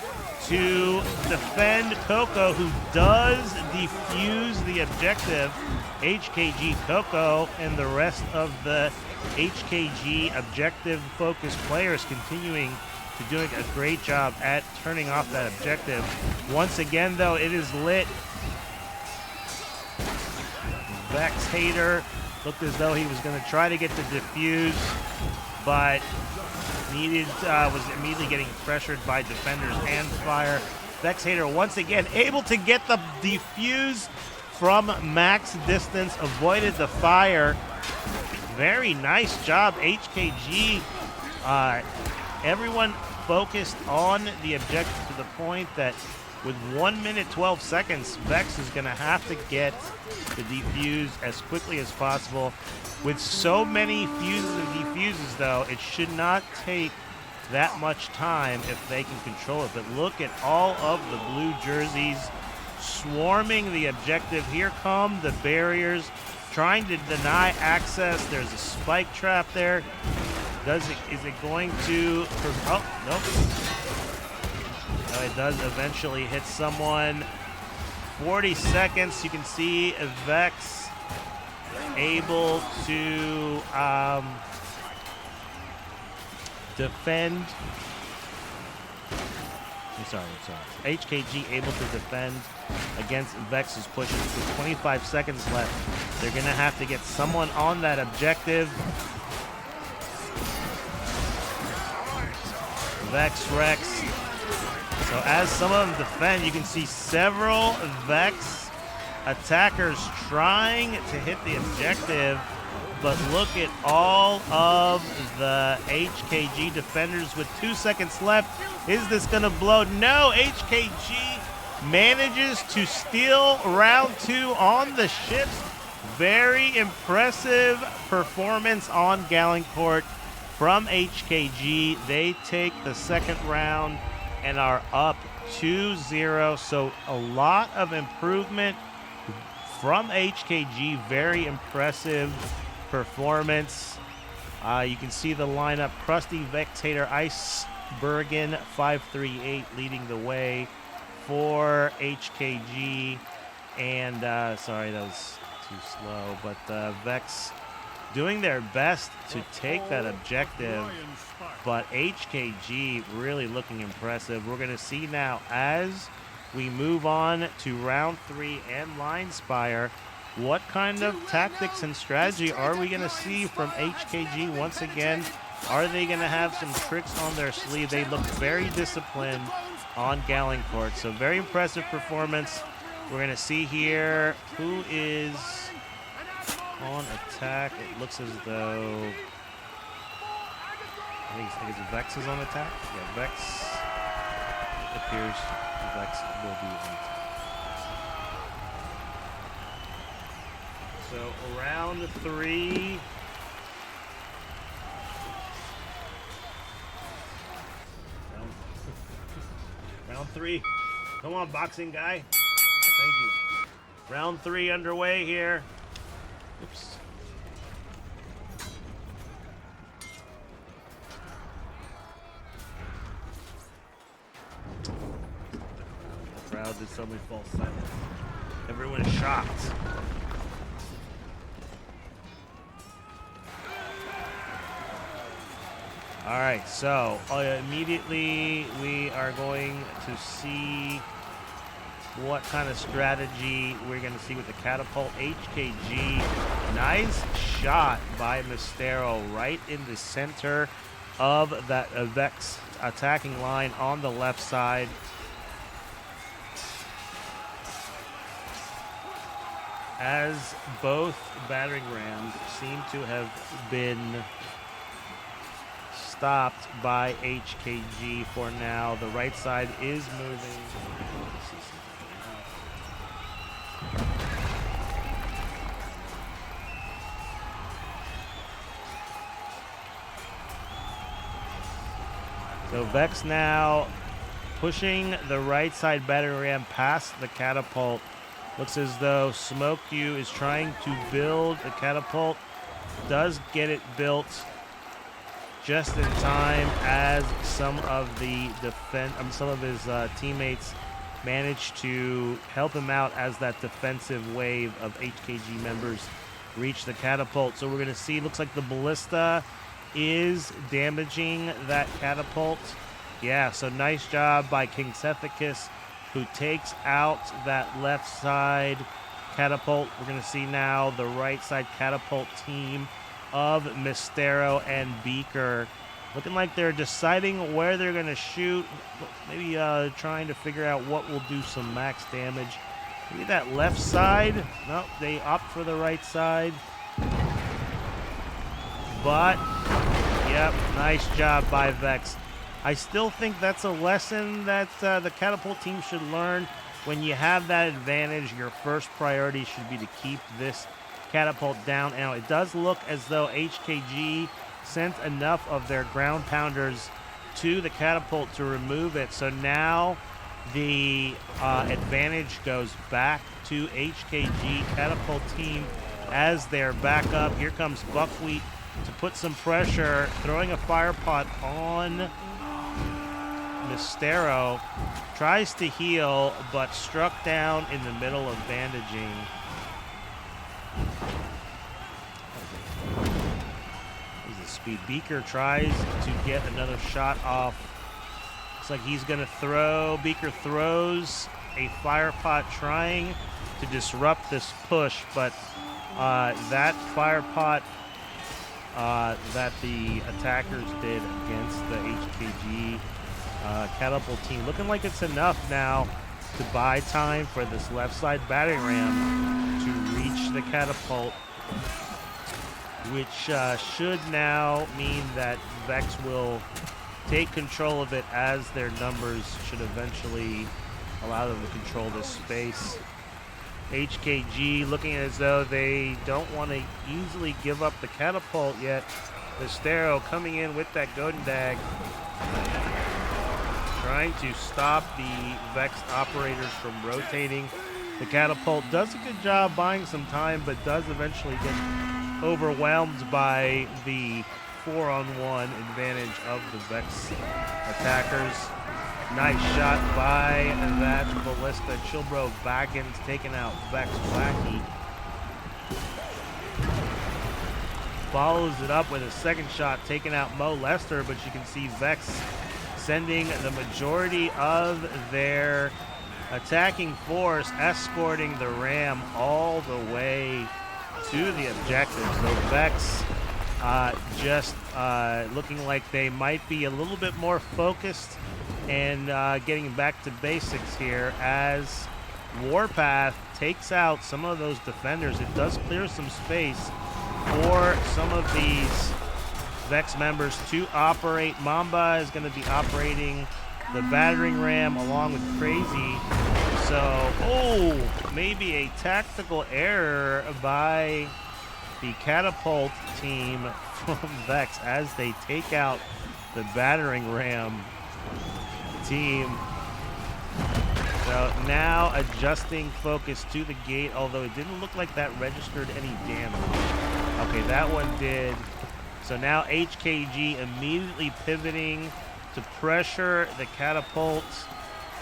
to defend Coco, who does defuse the objective. HKG Coco and the rest of the HKG objective-focused players continuing to doing a great job at turning off that objective. Once again, though, it is lit. Vex Hater looked as though he was going to try to get the defuse, but was immediately getting pressured by defenders and fire. Vex Hater once again able to get the defuse from max distance, avoided the fire. Very nice job, HKG. Everyone focused on the objective to the point that with 1 minute 12 seconds, Vex is going to have to get the defuse as quickly as possible. With so many fuses and defuses, though, it should not take that much time if they can control it. But look at all of the blue jerseys swarming the objective. Here come the barriers, trying to deny access. There's a spike trap there. Is it going to? Oh, nope. No, it does eventually hit someone. 40 seconds. You can see Vex able to defend. I'm sorry. HKG able to defend against Vex's pushes with 25 seconds left. They're going to have to get someone on that objective. Vex Rex. So as some of them defend, you can see several Vex attackers trying to hit the objective. But look at all of the HKG defenders with 2 seconds left. Is this going to blow? No, HKG manages to steal round 2 on the ships. Very impressive performance on Galencourt from HKG. They take the second round and are up 2-0. So a lot of improvement from HKG. Very impressive performance. You can see the lineup. Krusty, Vex Hater, Ice Bergen, 538 leading the way for HKG. And sorry, that was too slow. But Vex doing their best to take that objective. But HKG really looking impressive. We're going to see now as we move on to round 3 and Line Spire, what kind of tactics and strategy are we going to see from HKG once again? Are they going to have some tricks on their sleeve? They look very disciplined on Galencourt. So very impressive performance. We're going to see here who is on attack. It looks as though I think it's Vex is on attack. Yeah, Vex. It appears Vex will be on attack. So round 3. Round 3. Come on, boxing guy. Thank you. Round 3 underway here. Oops. The crowd did suddenly fall silent. Everyone is shocked. All right, so immediately we are going to see what kind of strategy we're going to see with the catapult. HKG, nice shot by Mistero right in the center of that Vex attacking line on the left side. As both battering rams seem to have been stopped by HKG for now. The right side is moving. So Vex now pushing the right side battering ram past the catapult. Looks as though Smoke U is trying to build a catapult. Does get it built just in time as some of the some of his teammates managed to help him out as that defensive wave of HKG members reach the catapult. So we're going to see, looks like the ballista is damaging that catapult. Yeah, so nice job by King Cephicus, who takes out that left side catapult. We're going to see now the right side catapult team of Mistero and Beaker Looking like they're deciding where they're going to shoot. Maybe trying to figure out what will do some max damage. Maybe that left side. Nope, they opt for the right side. But, yep, nice job by Vex. I still think that's a lesson that the Catapult team should learn. When you have that advantage, your first priority should be to keep this Catapult down. Now, it does look as though HKG sent enough of their ground pounders to the Catapult to remove it. So now the advantage goes back to HKG Catapult team as their backup. Here comes Buckwheat to put some pressure, throwing a fire pot on Mistero. Tries to heal, but struck down in the middle of bandaging. Speed. Beaker tries to get another shot off. Looks like he's going to throw. Beaker throws a fire pot trying to disrupt this push, but that fire pot that the attackers did against the HKG Catapult team, looking like it's enough now to buy time for this left side battering ram to reach the Catapult, which should now mean that Vex will take control of it, as their numbers should eventually allow them to control this space. HKG looking as though they don't want to easily give up the Catapult yet. Mistero coming in with that Godendag, trying to stop the Vex operators from rotating. The Catapult does a good job buying some time, but does eventually get overwhelmed by the 4-on-1 advantage of the Vex attackers. Nice shot by that Ballista. Chilbro Baggins taking out Vex Wacky. Follows it up with a second shot, taking out Mo Lester, but you can see Vex sending the majority of their attacking force, escorting the Ram all the way to the objective. So Vex just looking like they might be a little bit more focused and getting back to basics here as Warpath takes out some of those defenders. It does clear some space for some of these Vex members to operate. Mamba is going to be operating the battering ram along with Crazy. So, maybe a tactical error by the Catapult team from Vex as they take out the battering ram team. So now adjusting focus to the gate, although it didn't look like that registered any damage. Okay, that one did. So now HKG immediately pivoting to pressure the Catapult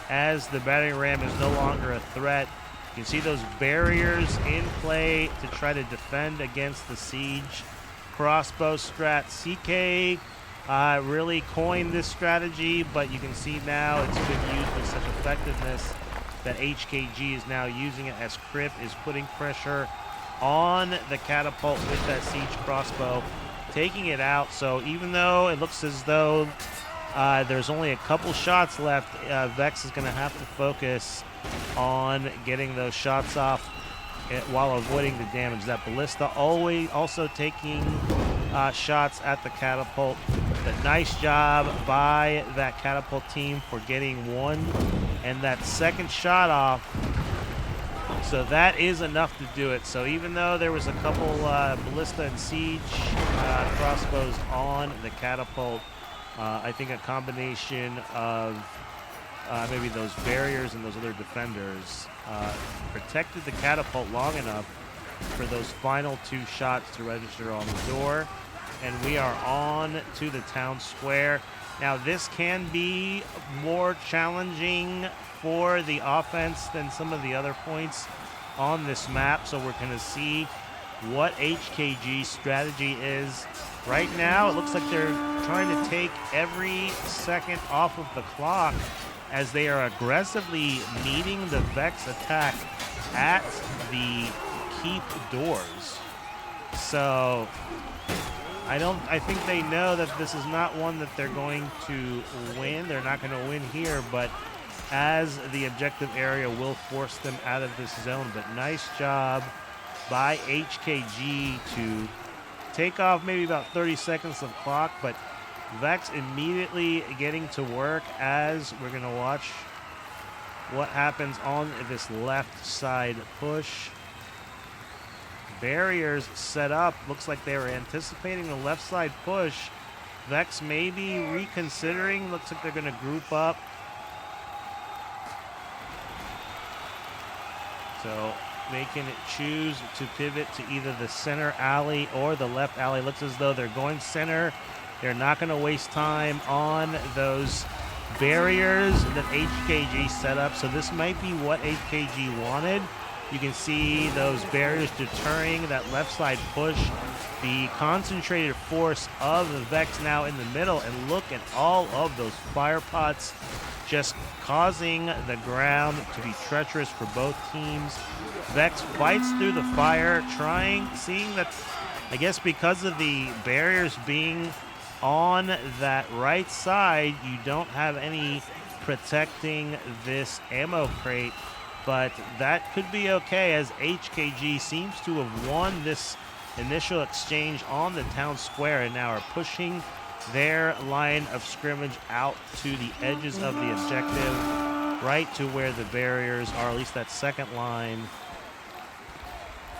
as the battering ram is no longer a threat. You can see those barriers in play to try to defend against the siege crossbow strat. CK really coined this strategy, but you can see now it's been used with such effectiveness that HKG is now using it as Crip is putting pressure on the Catapult with that siege crossbow, taking it out. So even though it looks as though there's only a couple shots left, Vex is going to have to focus on getting those shots off while avoiding the damage. That Ballista also taking shots at the Catapult. But nice job by that Catapult team for getting one and that second shot off. So that is enough to do it. So even though there was a couple Ballista and Siege crossbows on the Catapult, I think a combination of maybe those barriers and those other defenders protected the Catapult long enough for those final two shots to register on the door. And we are on to the town square. Now this can be more challenging for the offense than some of the other points on this map. So we're going to see what HKG's strategy is. Right now, it looks like they're trying to take every second off of the clock as they are aggressively meeting the Vex attack at the keep doors. So I think they know that this is not one that they're going to win. They're not going to win here, but as the objective area will force them out of this zone. But nice job by HKG to take off maybe about 30 seconds of clock, but Vex immediately getting to work as we're going to watch what happens on this left side push. Barriers set up. Looks like they were anticipating the left side push. Vex maybe reconsidering. Looks like they're going to group up. So they can choose to pivot to either the center alley or the left alley. Looks as though they're going center. They're not going to waste time on those barriers that HKG set up. So this might be what HKG wanted. You can see those barriers deterring that left side push. The concentrated force of the Vex now in the middle, and look at all of those fire pots just causing the ground to be treacherous for both teams. Vex fights through the fire, seeing that, I guess because of the barriers being on that right side, you don't have any protecting this ammo crate. But that could be okay, as HKG seems to have won this initial exchange on the town square and now are pushing their line of scrimmage out to the edges of the objective, right to where the barriers are, at least that second line.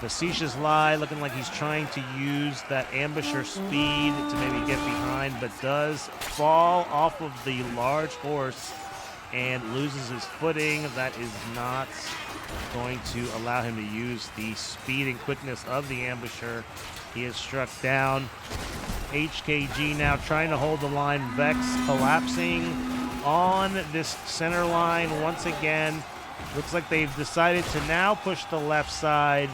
Facetious Lie looking like he's trying to use that ambusher speed to maybe get behind, but does fall off of the large horse and loses his footing. That is not going to allow him to use the speed and quickness of the ambusher. He is struck down. HKG now trying to hold the line. Vex collapsing on this center line once again. Looks like they've decided to now push the left side,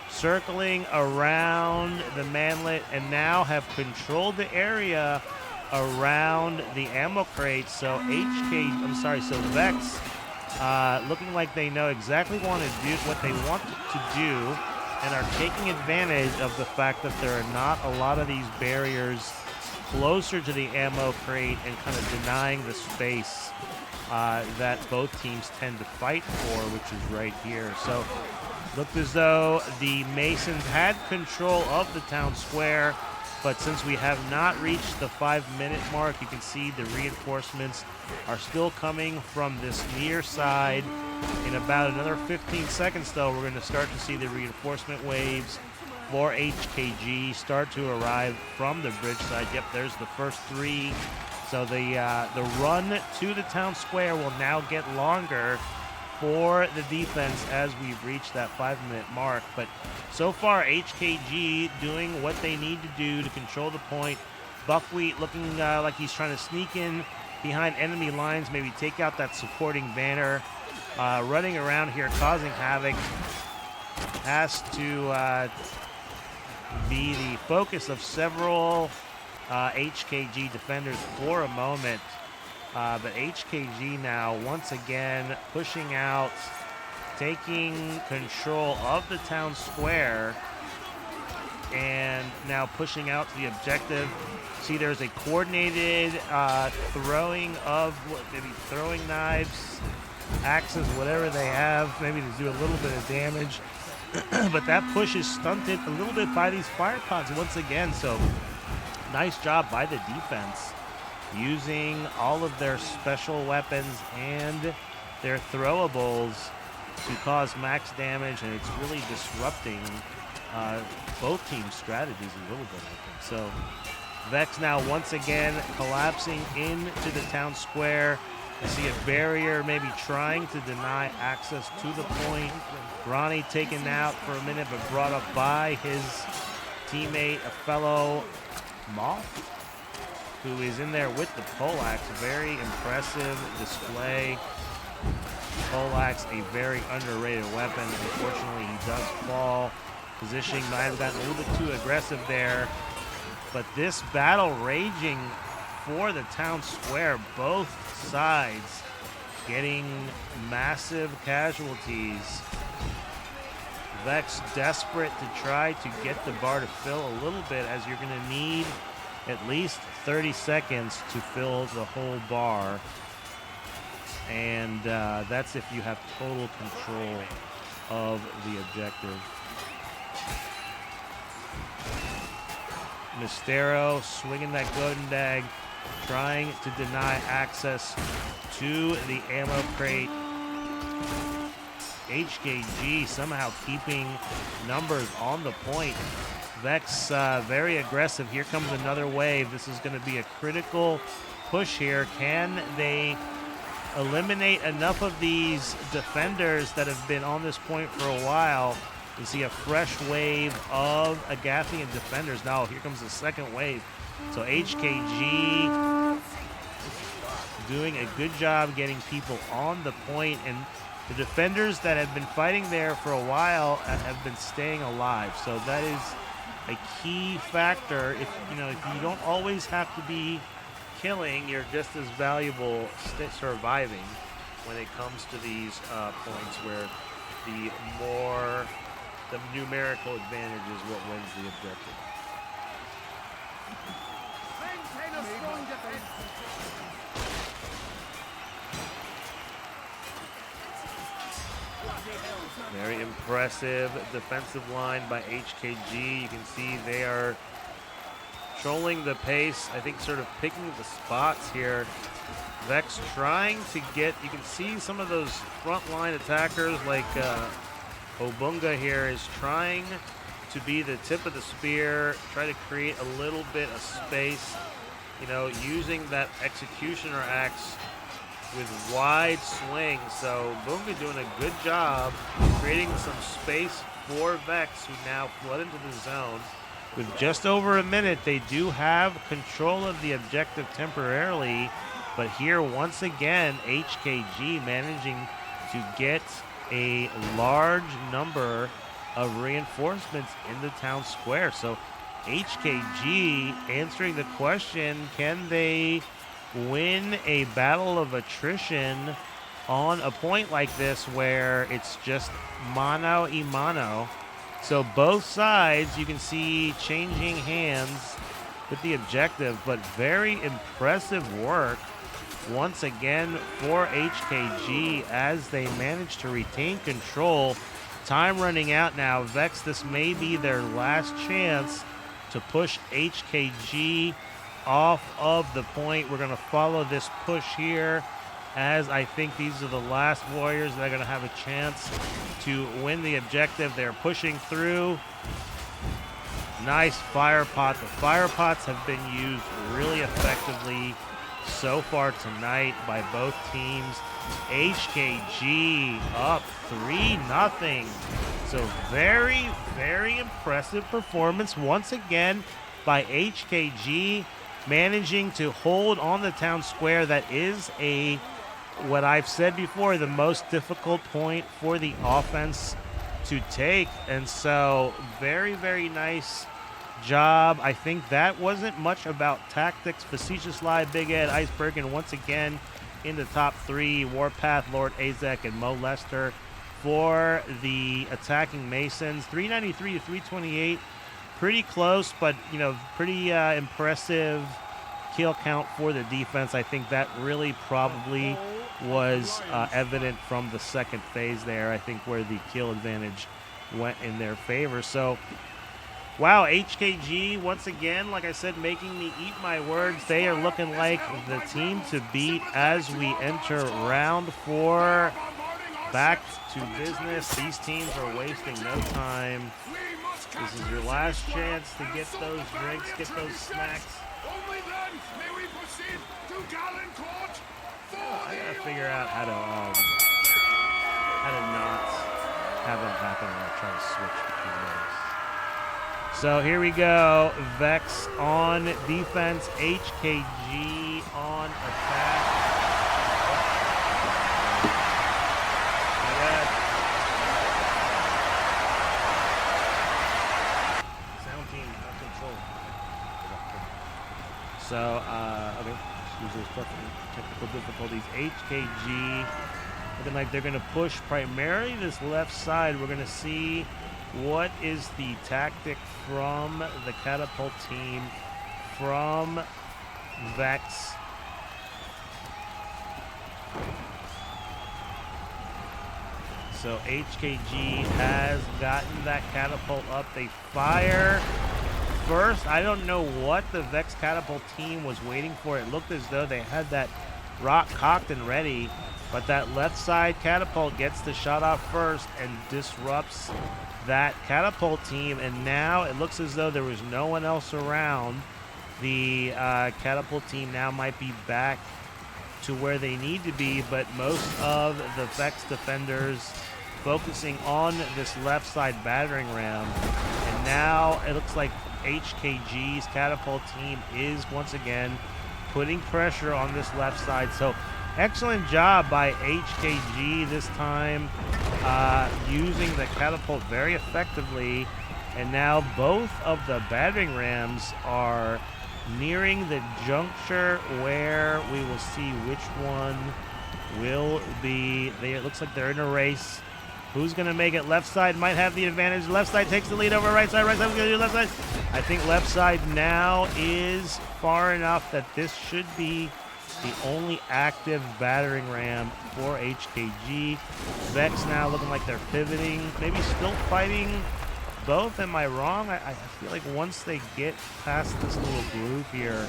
circling around the manlet, and now have controlled the area around the ammo crate. So Vex looking like they know exactly what they want to do, and are taking advantage of the fact that there are not a lot of these barriers closer to the ammo crate and kind of denying the space that both teams tend to fight for, which is right here. So looked as though the Masons had control of the town square, but since we have not reached the 5-minute mark, you can see the reinforcements are still coming from this near side. In about another 15 seconds, though, we're going to start to see the reinforcement waves for HKG start to arrive from the bridge side. Yep, there's the first 3. So the run to the town square will now get longer for the defense as we've reached that 5-minute mark. But so far, HKG doing what they need to do to control the point. Buckwheat looking like he's trying to sneak in behind enemy lines, maybe take out that supporting banner. Running around here, causing havoc. Has to be the focus of several HKG defenders for a moment. But HKG now once again pushing out, taking control of the town square, and now pushing out to the objective. See, there's a coordinated throwing of maybe throwing knives, axes, whatever they have, maybe to do a little bit of damage. But that push is stunted a little bit by these fire pods once again. So nice job by the defense, using all of their special weapons and their throwables to cause max damage, and it's really disrupting both teams' strategies a little bit, I think. So Vex now once again collapsing into the town square. I see a barrier maybe trying to deny access to the point. Ronnie taken out for a minute, but brought up by his teammate, a fellow Moth, who is in there with the poleaxe. Very impressive display. Poleaxe, a very underrated weapon. Unfortunately, he does fall. Positioning might have gotten a little bit too aggressive there. But this battle raging for the town square, both sides getting massive casualties. Vex desperate to try to get the bar to fill a little bit, as you're going to need at least 30 seconds to fill the whole bar. And that's if you have total control of the objective. Mystero swinging that golden dag, trying to deny access to the ammo crate. HKG somehow keeping numbers on the point. Vex very aggressive. Here comes another wave. This is going to be a critical push here. Can they eliminate enough of these defenders that have been on this point for a while to see a fresh wave of Agathian defenders? Now here comes the second wave. So HKG doing a good job getting people on the point, and the defenders that have been fighting there for a while have been staying alive. So that is a key factor. If you don't always have to be killing, you're just as valuable surviving when it comes to these points where the numerical advantage is what wins the objective. Maintain a strong defense. Very impressive defensive line by HKG. You can see they are controlling the pace, I think sort of picking the spots here. Vex trying to get, you can see some of those front line attackers like Obunga here is trying to be the tip of the spear, try to create a little bit of space, using that executioner axe with wide swings. So Bunga doing a good job creating some space for Vex, who now flood into the zone. With just over a minute, they do have control of the objective temporarily, but here once again, HKG managing to get a large number of reinforcements in the town square. So HKG answering the question, can they win a battle of attrition on a point like this where it's just mano a mano? So both sides, you can see changing hands with the objective, but very impressive work once again for HKG as they manage to retain control. Time running out now. Vex, this may be their last chance to push HKG off of the point. We're going to follow this push here, as I think these are the last warriors that are going to have a chance to win the objective. They're pushing through. Nice fire pot. The fire pots have been used really effectively so far tonight by both teams. HKG up 3-0. So very, very impressive performance once again by HKG, managing to hold on the town square. That is what I've said before, the most difficult point for the offense to take. And so very, very nice job. I think that wasn't much about tactics. Facetious Lie, Big Ed, Iceberg, and once again in the top three, Warpath, Lord Azek, and Mo Lester for the attacking Masons. 393 to 328. Pretty close, but pretty impressive kill count for the defense. I think that really probably was evident from the second phase there, I think, where the kill advantage went in their favor. So wow, HKG once again, like I said, making me eat my words. They are looking like the team to beat as we enter round 4. Back to business. These teams are wasting no time. This is your last chance to get those drinks, get those snacks. Only then may we proceed to Galencourt for I gotta figure out how to not have that happen when I try to switch between those. So here we go. Vex on defense, HKG on attack. So, okay, excuse those technical difficulties. HKG looking like they're going to push primarily this left side. We're going to see What is the tactic from the Catapult team, from Vex? So HKG has gotten that Catapult up. They fire first. I don't know what the Vex Catapult team was waiting for. It looked as though they had that rock cocked and ready, but that left side Catapult gets the shot off first and disrupts that Catapult team, and now it looks as though there was no one else around. The Catapult team now might be back to where they need to be, but most of the Vex defenders focusing on this left side battering ram, and now it looks like HKG's Catapult team is once again putting pressure on this left side. So excellent job by HKG this time, using the Catapult very effectively, and now both of the battering rams are nearing the juncture where we will see which one will be. It looks like they're in a race. Who's going to make it? Left side might have the advantage. Left side takes the lead over right side. Right side, we're going to do left side. I think left side now is far enough that this should be the only active battering ram for HKG. Vex now looking like they're pivoting, maybe still fighting both. Am I wrong? I feel like once they get past this little group here,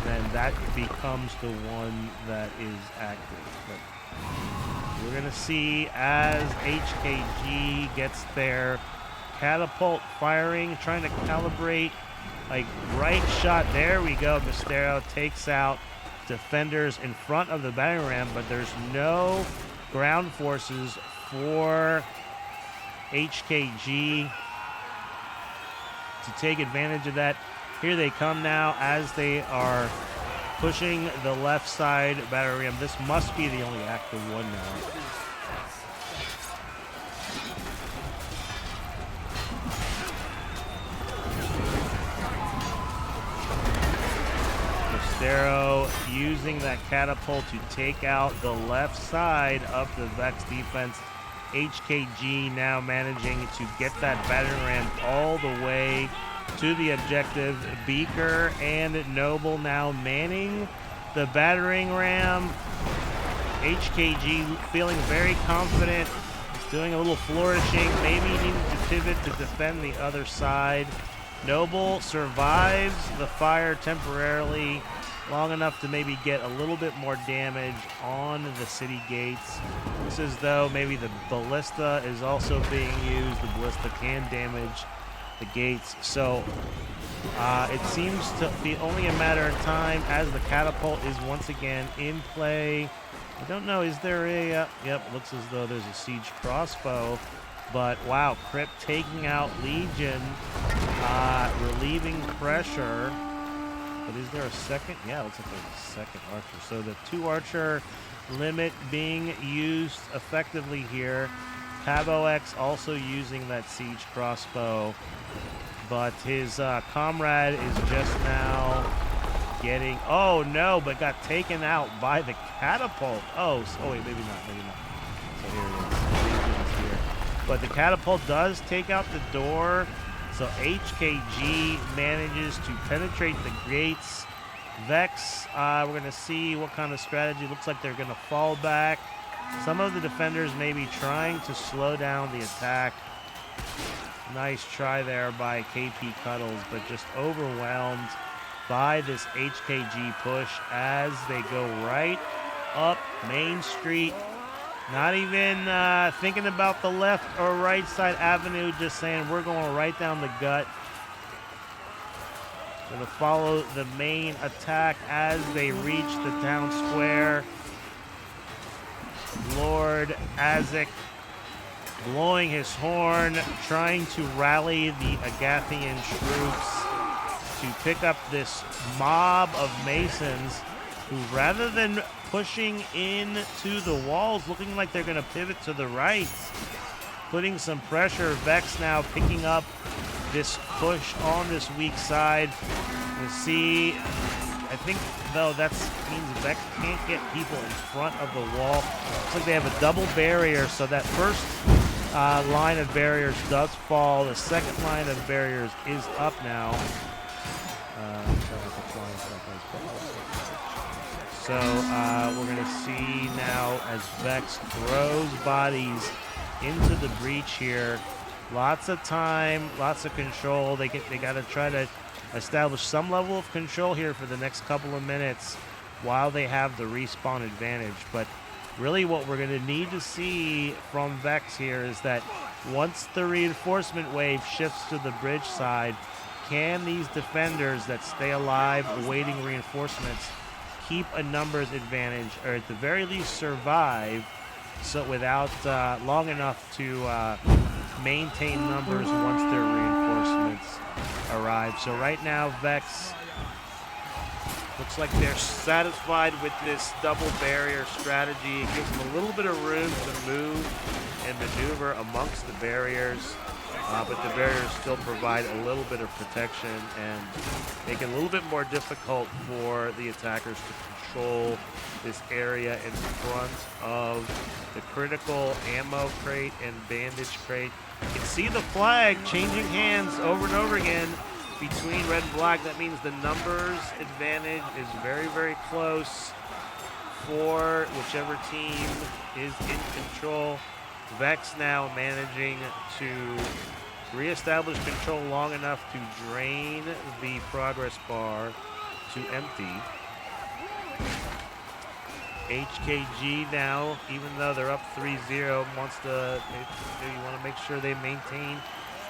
then that becomes the one that is active. But we're going to see as HKG gets their Catapult firing, trying to calibrate, like right shot. There we go. Mysterio takes out defenders in front of the battering ram, but there's no ground forces for HKG to take advantage of that. Here they come now as they are pushing the left side battering ram. This must be the only active one now. Mysterio using that Catapult to take out the left side of the Vex defense. HKG now managing to get that battering ram all the way to the objective. Beaker and Noble now manning the battering ram. HKG feeling very confident. He's doing a little flourishing, maybe needing to pivot to defend the other side. Noble survives the fire temporarily, long enough to maybe get a little bit more damage on the city gates. Looks as though maybe the ballista is also being used. The ballista can damage the gates. So it seems to be only a matter of time as the Catapult is once again in play. I don't know, is there a, yep, looks as though there's a siege crossbow, but wow, Crypt taking out Legion, relieving pressure. But is there a second? Yeah, it looks like there's a second archer. So the 2 archer limit being used effectively here. Cabo X also using that siege crossbow, but his comrade is just now getting, oh no, but got taken out by the Catapult. Oh wait, maybe not. So here it is. Here. But the Catapult does take out the door. So HKG manages to penetrate the gates. Vex, we're going to see what kind of strategy. Looks like they're going to fall back. Some of the defenders may be trying to slow down the attack. Nice try there by KP Cuddles, but just overwhelmed by this HKG push as they go right up Main Street. Not even thinking about the left or right side avenue, just saying we're going right down the gut. Going to follow the main attack as they reach the town square. Lord Azek blowing his horn, trying to rally the Agathian troops to pick up this mob of Masons who, rather than pushing into the walls, looking like they're going to pivot to the right, putting some pressure. Vex now picking up this push on this weak side. We'll see. I think, though, that means Vex can't get people in front of the wall. Looks like they have a double barrier, so that first line of barriers does fall. The second line of barriers is up now. So we're going to see now as Vex throws bodies into the breach here. Lots of time, lots of control. They got to try to establish some level of control here for the next couple of minutes while they have the respawn advantage. But really what we're going to need to see from Vex here is that once the reinforcement wave shifts to the bridge side, can these defenders that stay alive awaiting reinforcements keep a numbers advantage, or at the very least survive, so without long enough to maintain numbers once their reinforcements arrive. So right now Vex looks like they're satisfied with this double barrier strategy. It gives them a little bit of room to move and maneuver amongst the barriers, but the barriers still provide a little bit of protection and make it a little bit more difficult for the attackers to control this area in front of the critical ammo crate and bandage crate. You can see the flag changing hands over and over again between red and black. That means the numbers advantage is very, very close for whichever team is in control. Vex now managing to reestablish control long enough to drain the progress bar to empty. HKG now, even though they're up 3-0, wants to want to make sure they maintain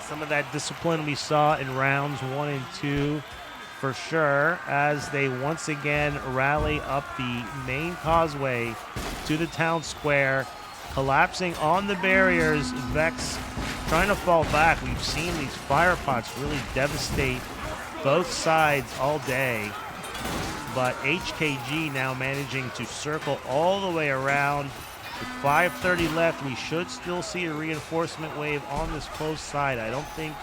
some of that discipline we saw in rounds 1 and 2 for sure, as they once again rally up the main causeway to the town square, collapsing on the barriers. Vex trying to fall back. We've seen these fire pots really devastate both sides all day, but HKG now managing to circle all the way around. With 5:30 left, we should still see a reinforcement wave on this close side. I don't think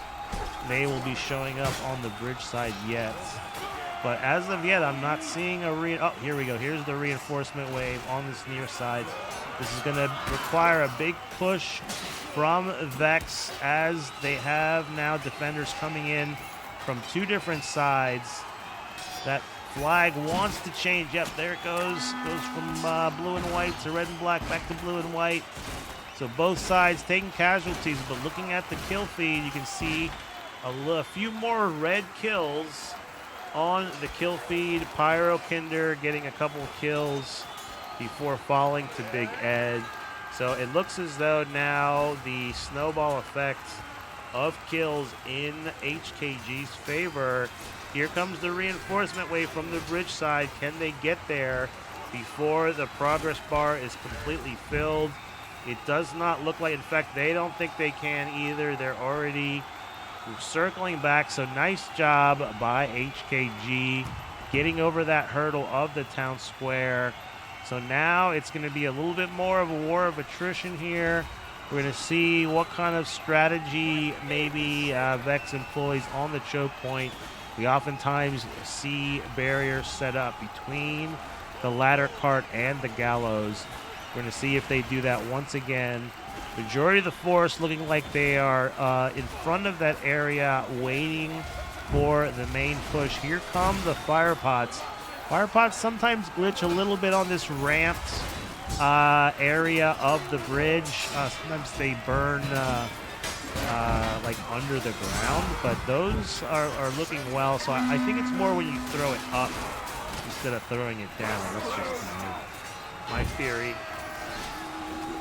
they will be showing up on the bridge side yet, but as of yet, I'm not seeing a oh, here we go. Here's the reinforcement wave on this near side. This is going to require a big push from Vex, as they have now defenders coming in from two different sides. That flag wants to change. Yep, there it goes. Goes from blue and white to red and black, back to blue and white. So both sides taking casualties, but looking at the kill feed, you can see a few more red kills on the kill feed. Pyro Kinder getting a couple kills before falling to Big Ed. So it looks as though now the snowball effect of kills in HKG's favor. Here comes the reinforcement wave from the bridge side. Can they get there before the progress bar is completely filled? It does not look like, in fact, they don't think they can either. They're already circling back. So nice job by HKG getting over that hurdle of the town square. So now it's going to be a little bit more of a war of attrition here. We're going to see what kind of strategy maybe Vex employs on the choke point. We oftentimes see barriers set up between the ladder cart and the gallows. We're going to see if they do that once again. Majority of the force looking like they are in front of that area waiting for the main push. Here come the fire pots. Fire pots sometimes glitch a little bit on this ramped area of the bridge. Sometimes they burn like under the ground, but those are looking well. So I think it's more when you throw it up instead of throwing it down. That's just my theory.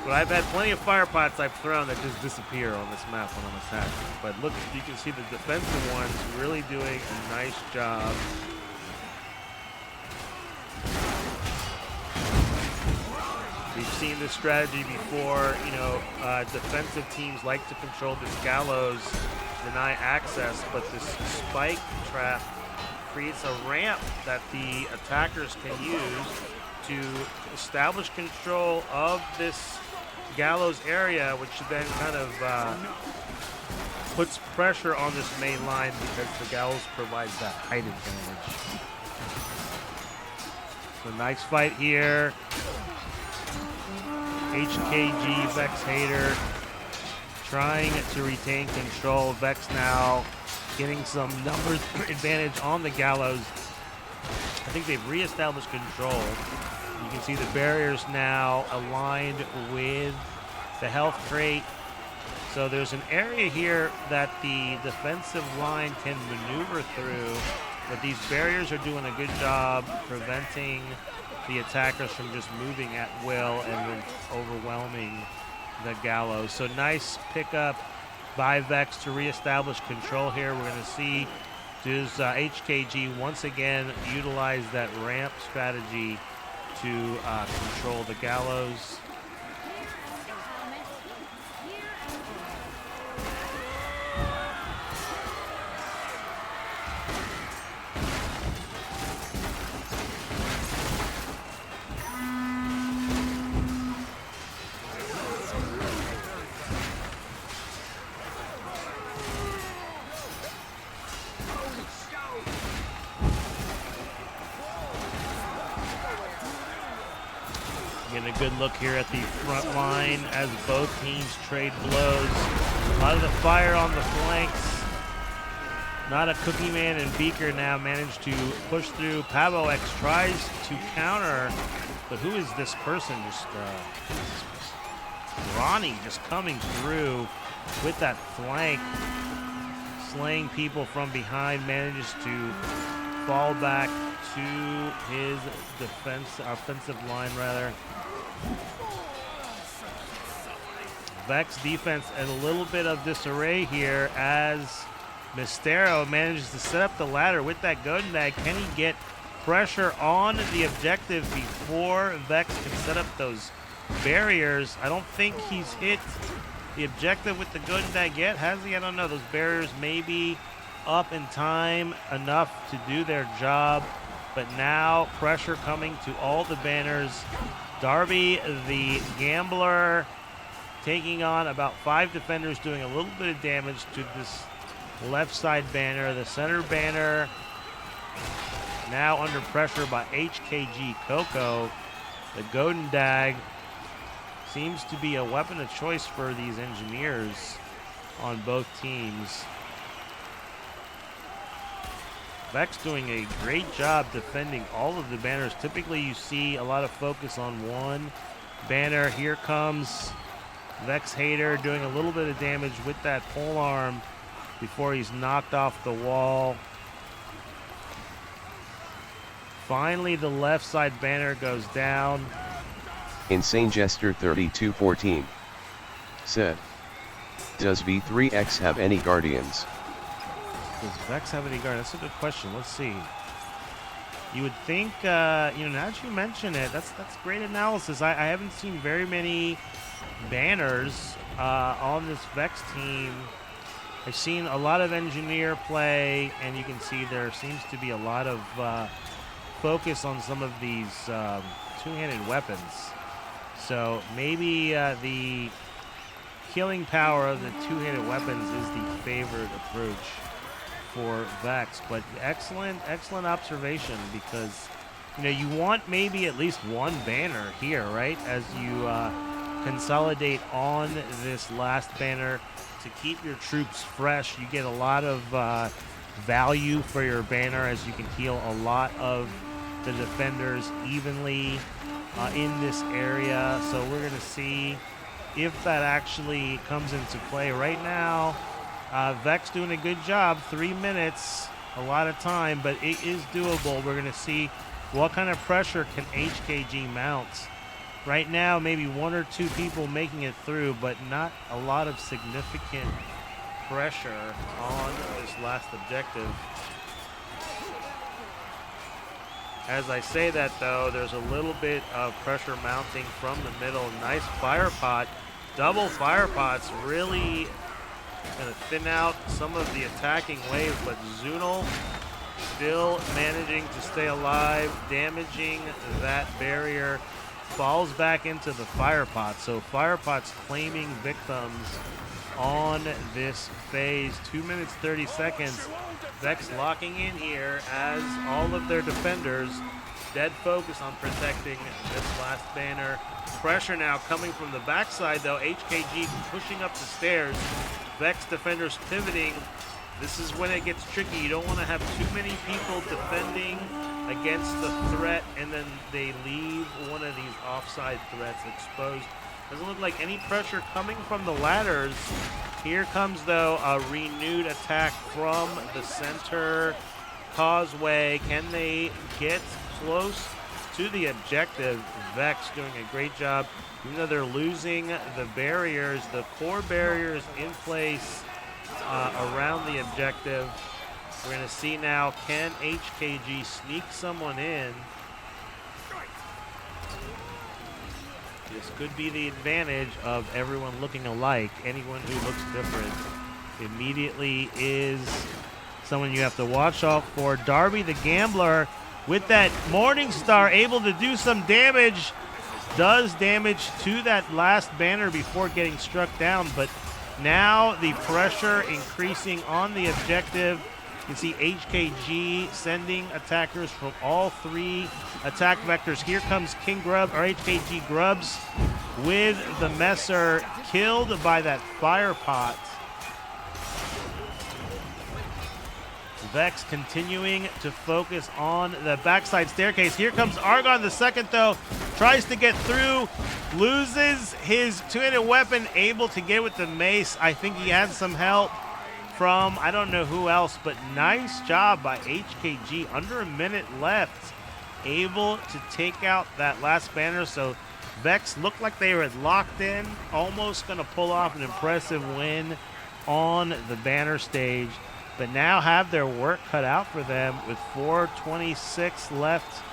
But I've had plenty of fire pots I've thrown that just disappear on this map when I'm attacking. But look, you can see the defensive ones really doing a nice job. We've seen this strategy before. You know, defensive teams like to control this gallows, deny access, but this spike trap creates a ramp that the attackers can use to establish control of this gallows area, which then kind of puts pressure on this main line because the gallows provides that height advantage. So nice fight here. HKG, Vex Hater trying to retain control. Vex now getting some numbers advantage on the Gallows. I think they've reestablished control. You can see the barriers now aligned with the health crate. So there's an area here that the defensive line can maneuver through, but these barriers are doing a good job preventing the attackers from just moving at will and then overwhelming the Gallows. So nice pickup by Vex to reestablish control here. We're going to see does HKG once again utilize that ramp strategy to control the Gallows. Getting a good look here at the front line as both teams trade blows. A lot of the fire on the flanks. Not a Cookie Man and Beaker now managed to push through. Pavo X tries to counter, but who is this person? Just Ronnie just coming through with that flank, slaying people from behind, manages to fall back to his offensive line rather. Vex defense in a little bit of disarray here as Mystero manages to set up the ladder with that golden dag. Can he get pressure on the objective before Vex can set up those barriers? I don't think he's hit the objective with the golden dag yet. Has he? I don't know. Those barriers may be up in time enough to do their job, but now pressure coming to all the banners. Darby, the Gambler, taking on about 5 defenders, doing a little bit of damage to this left side banner. The center banner now under pressure by HKG Coco. The golden dag seems to be a weapon of choice for these engineers on both teams. Vex doing a great job defending all of the banners. Typically you see a lot of focus on one banner. Here comes Vex Hater doing a little bit of damage with that pole arm before he's knocked off the wall. Finally, the left side banner goes down. Insane Jester 3214 said, does V3X have any guardians? Does Vex have any guard? That's a good question. Let's see. You would think, now that you mention it, that's great analysis. I haven't seen very many banners on this Vex team. I've seen a lot of engineer play, and you can see there seems to be a lot of focus on some of these two-handed weapons. So maybe the killing power of the two-handed weapons is the favored approach for Vex. But excellent observation, because you want maybe at least one banner here, right, as you consolidate on this last banner to keep your troops fresh. You get a lot of value for your banner as you can heal a lot of the defenders evenly in this area. So we're going to see if that actually comes into play. Right now, Vex doing a good job. 3 minutes, a lot of time, but it is doable. We're going to see what kind of pressure can HKG mount. Right now, maybe 1 or 2 people making it through, but not a lot of significant pressure on this last objective. As I say that, though, there's a little bit of pressure mounting from the middle. Nice fire pot. Double fire pots really going to thin out some of the attacking wave, but Zunel still managing to stay alive, damaging that barrier. Falls back into the fire pot. So fire pots claiming victims on this phase. 2 minutes 30 seconds. Vex locking in here as all of their defenders dead focus on protecting this last banner. Pressure now coming from the backside, though. HKG pushing up the stairs. Vex defenders pivoting. This is when it gets tricky. You don't want to have too many people defending against the threat, and then they leave one of these offside threats exposed. Doesn't look like any pressure coming from the ladders. Here comes, though, a renewed attack from the center causeway. Can they get close to the objective? Vex doing a great job. Even though they're losing the barriers, the core barriers in place around the objective. We're going to see now, can HKG sneak someone in? This could be the advantage of everyone looking alike. Anyone who looks different immediately is someone you have to watch out for. Darby the Gambler with that Morningstar able to do some damage. Does damage to that last banner before getting struck down, but now the pressure increasing on the objective. You can see HKG sending attackers from all three attack vectors. Here comes King Grub, or HKG Grubs, with the Messer, killed by that fire pot. Vex continuing to focus on the backside staircase. Here comes Argon the second, though. Tries to get through, loses his two-handed weapon, able to get with the mace. I think he had some help from, I don't know who else, but nice job by HKG. Under a minute left, able to take out that last banner. So Vex looked like they were locked in, almost going to pull off an impressive win on the banner stage, but now have their work cut out for them with 4:26 left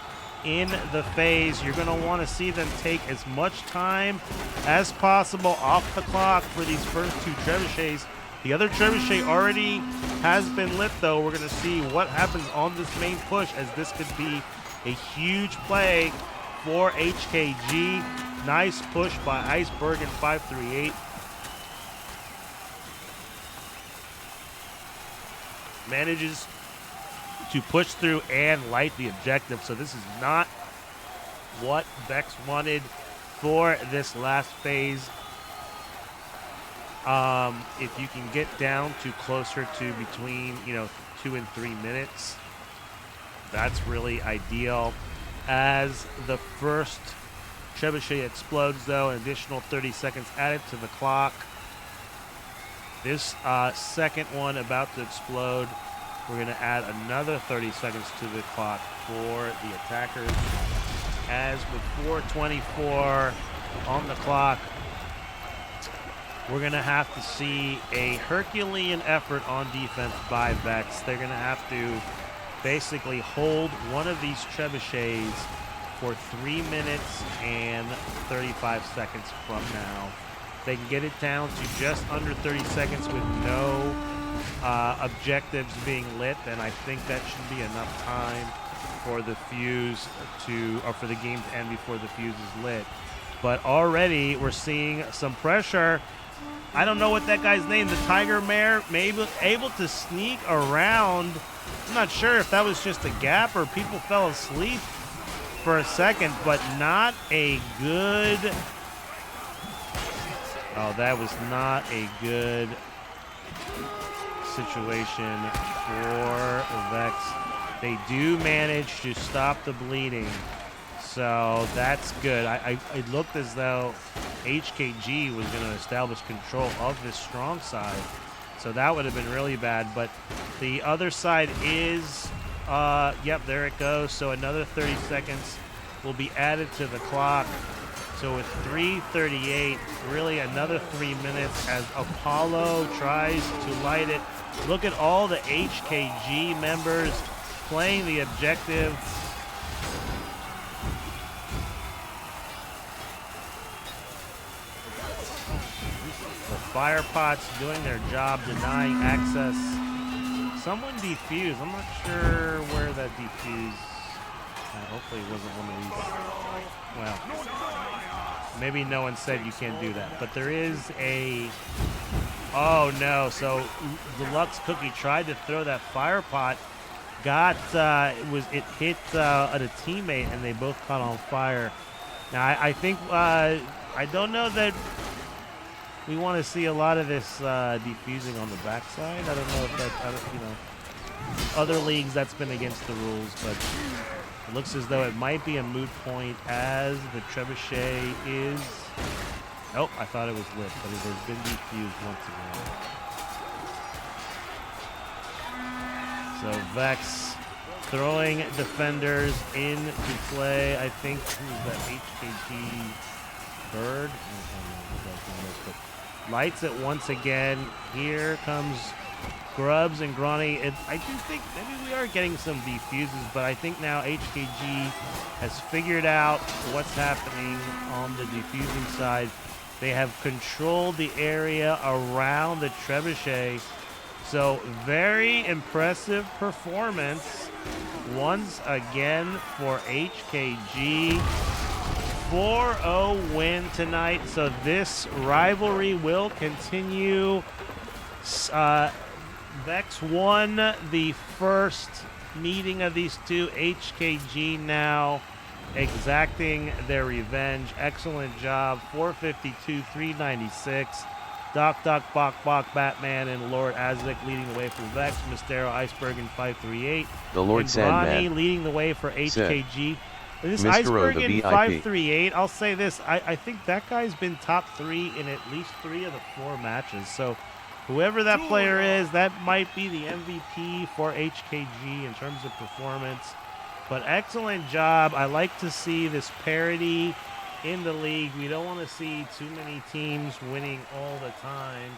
in the phase. You're going to want to see them take as much time as possible off the clock for these first two trebuchets. The other trebuchet already has been lit, though. We're going to see what happens on this main push, as this could be a huge play for HKG. Nice push by Iceberg in 538. Manages to push through and light the objective. So this is not what Vex wanted for this last phase. If you can get down to closer to between 2 and 3 minutes, that's really ideal. As the first trebuchet explodes, though, an additional 30 seconds added to the clock. This second one about to explode, we're going to add another 30 seconds to the clock for the attackers. As with 4:24 on the clock, we're going to have to see a Herculean effort on defense by Vex. They're going to have to basically hold one of these trebuchets for 3 minutes and 35 seconds from now. They can get it down to just under 30 seconds with no objectives being lit, and I think that should be enough time for the fuse for the game to end before the fuse is lit. But already we're seeing some pressure. I don't know what that guy's name, the Tiger Mare, maybe able to sneak around. I'm not sure if that was just a gap or people fell asleep for a second, but not a good... Oh, that was not a good situation for Vex. They do manage to stop the bleeding, so that's good. It looked as though HKG was going to establish control of this strong side, so that would have been really bad. But the other side is, yep, there it goes. So another 30 seconds will be added to the clock. So with 3:38, really another 3 minutes as Apollo tries to light it. Look at all the HKG members playing the objective. The fire pots doing their job, denying access. Someone defused. I'm not sure where that defused. Hopefully it wasn't one of these. Well, maybe no one said you can't do that. But there is a... Oh, no. So Deluxe Cookie tried to throw that fire pot it hit a teammate, and they both caught on fire. Now I think I don't know that we want to see a lot of this defusing on the backside. I don't know if that, other leagues that's been against the rules, but it looks as though it might be a moot point as the trebuchet is. Oh, I thought it was lit, but it has been defused once again. So Vex throwing defenders into play. I think who's that? HKG Bird. Lights it once again. Here comes Grubbs and Gronny. I do think maybe we are getting some defuses, but I think now HKG has figured out what's happening on the defusing side. They have controlled the area around the trebuchet. So very impressive performance once again for HKG. 4-0 win tonight. So this rivalry will continue. Vex won the first meeting of these two. HKG now exacting their revenge. Excellent job. 452, 396. Doc, Bok, Batman, and Lord Azek leading the way for Vex. Mystero, Iceberg, and 538. The Lord and Sandman Ronnie leading the way for HKG. This Mystero, Iceberg the in VIP. 538, I'll say this. I think that guy's been top 3 in at least 3 of the 4 matches. So whoever that player is, that might be the MVP for HKG in terms of performance. But excellent job. I like to see this parity in the league. We don't want to see too many teams winning all the time.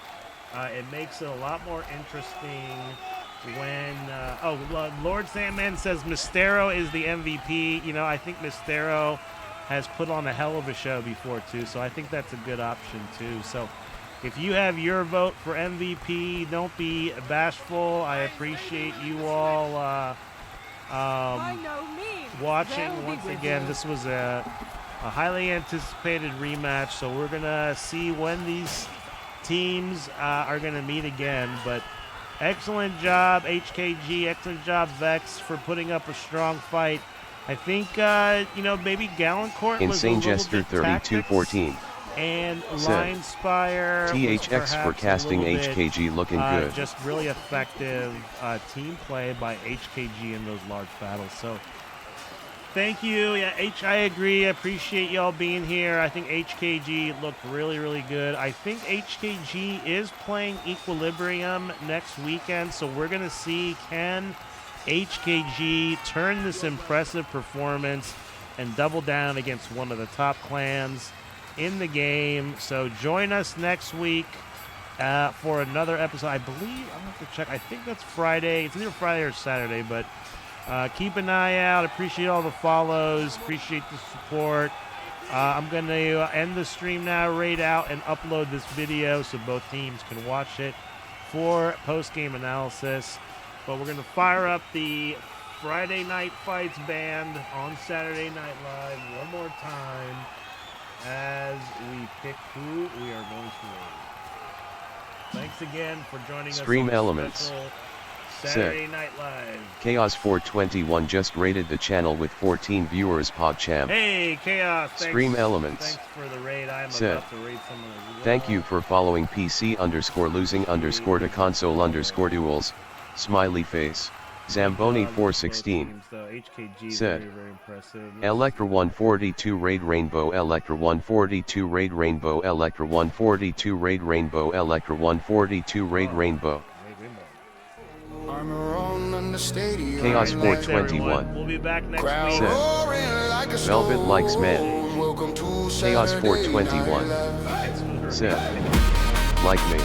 It makes it a lot more interesting when Lord Sandman says Mystero is the MVP. I think Mystero has put on a hell of a show before too, so I think that's a good option too. So if you have your vote for MVP, don't be bashful. I appreciate you all watching once again. This was a highly anticipated rematch, so we're gonna see when these teams are gonna meet again. But excellent job HKG, excellent job Vex for putting up a strong fight. I think maybe Gallancourt was Insane a little Jester bit 3214 and Line Spire THX for casting HKG looking good. Just really effective team play by HKG in those large battles. So thank you. Yeah, I agree. I appreciate y'all being here. I think HKG looked really, really good. I think HKG is playing Equilibrium next weekend, so we're going to see, can HKG turn this impressive performance and double down against one of the top clans in the game. So join us next week for another episode. I believe, I'll have to check. I think that's Friday. It's either Friday or Saturday, but keep an eye out. Appreciate all the follows. Appreciate the support. I'm going to end the stream now, raid out, and upload this video so both teams can watch it for post-game analysis. But we're going to fire up the Friday Night Fights band on Saturday Night Live one more time as we pick who we are going to raid. Thanks again for joining Stream us on Elements. Saturday Night Live. Chaos 421 just rated the channel with 14 viewers. PogChamp. Hey, Chaos. Stream Elements. Thanks for the raid. I'm Said. about to raid someone as well. Thank you for following PC_losing_to console_duels. Smiley face. Zamboni 416. HKG Said. very, very impressive. Electra 142 raid Rainbow, Electra 142 raid Rainbow, Electra 142 raid Rainbow, Electra 142 raid Rainbow. Chaos 421. We'll be back next Said. week. Velvet likes man. Chaos 421. Said. Like me.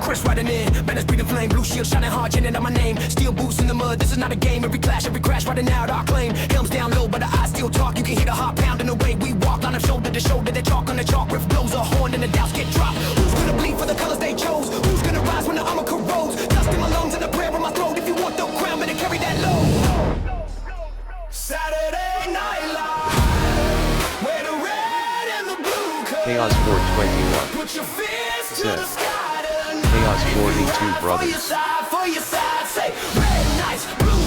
Chris riding in, banners breathing flame, blue shield shining hard, chanting out my name. Steel boots in the mud, this is not a game. Every clash, every crash, riding out our claim. Helms down low, but the eyes still talk. You can hear the heart pounding the way we walk. Line of shoulder to shoulder, they talk on the chalk. Riff blows a horn and the doubts get dropped. Who's gonna bleed for the colors they chose? Who's gonna rise when the armor corrodes? Dust in my lungs and a prayer in my throat. If you want the crown, better carry that load. Saturday Night Live. Chaos 421. Put your fists to Said. the sky tonight. Chaos 42 For your brothers. side, say red nights, blue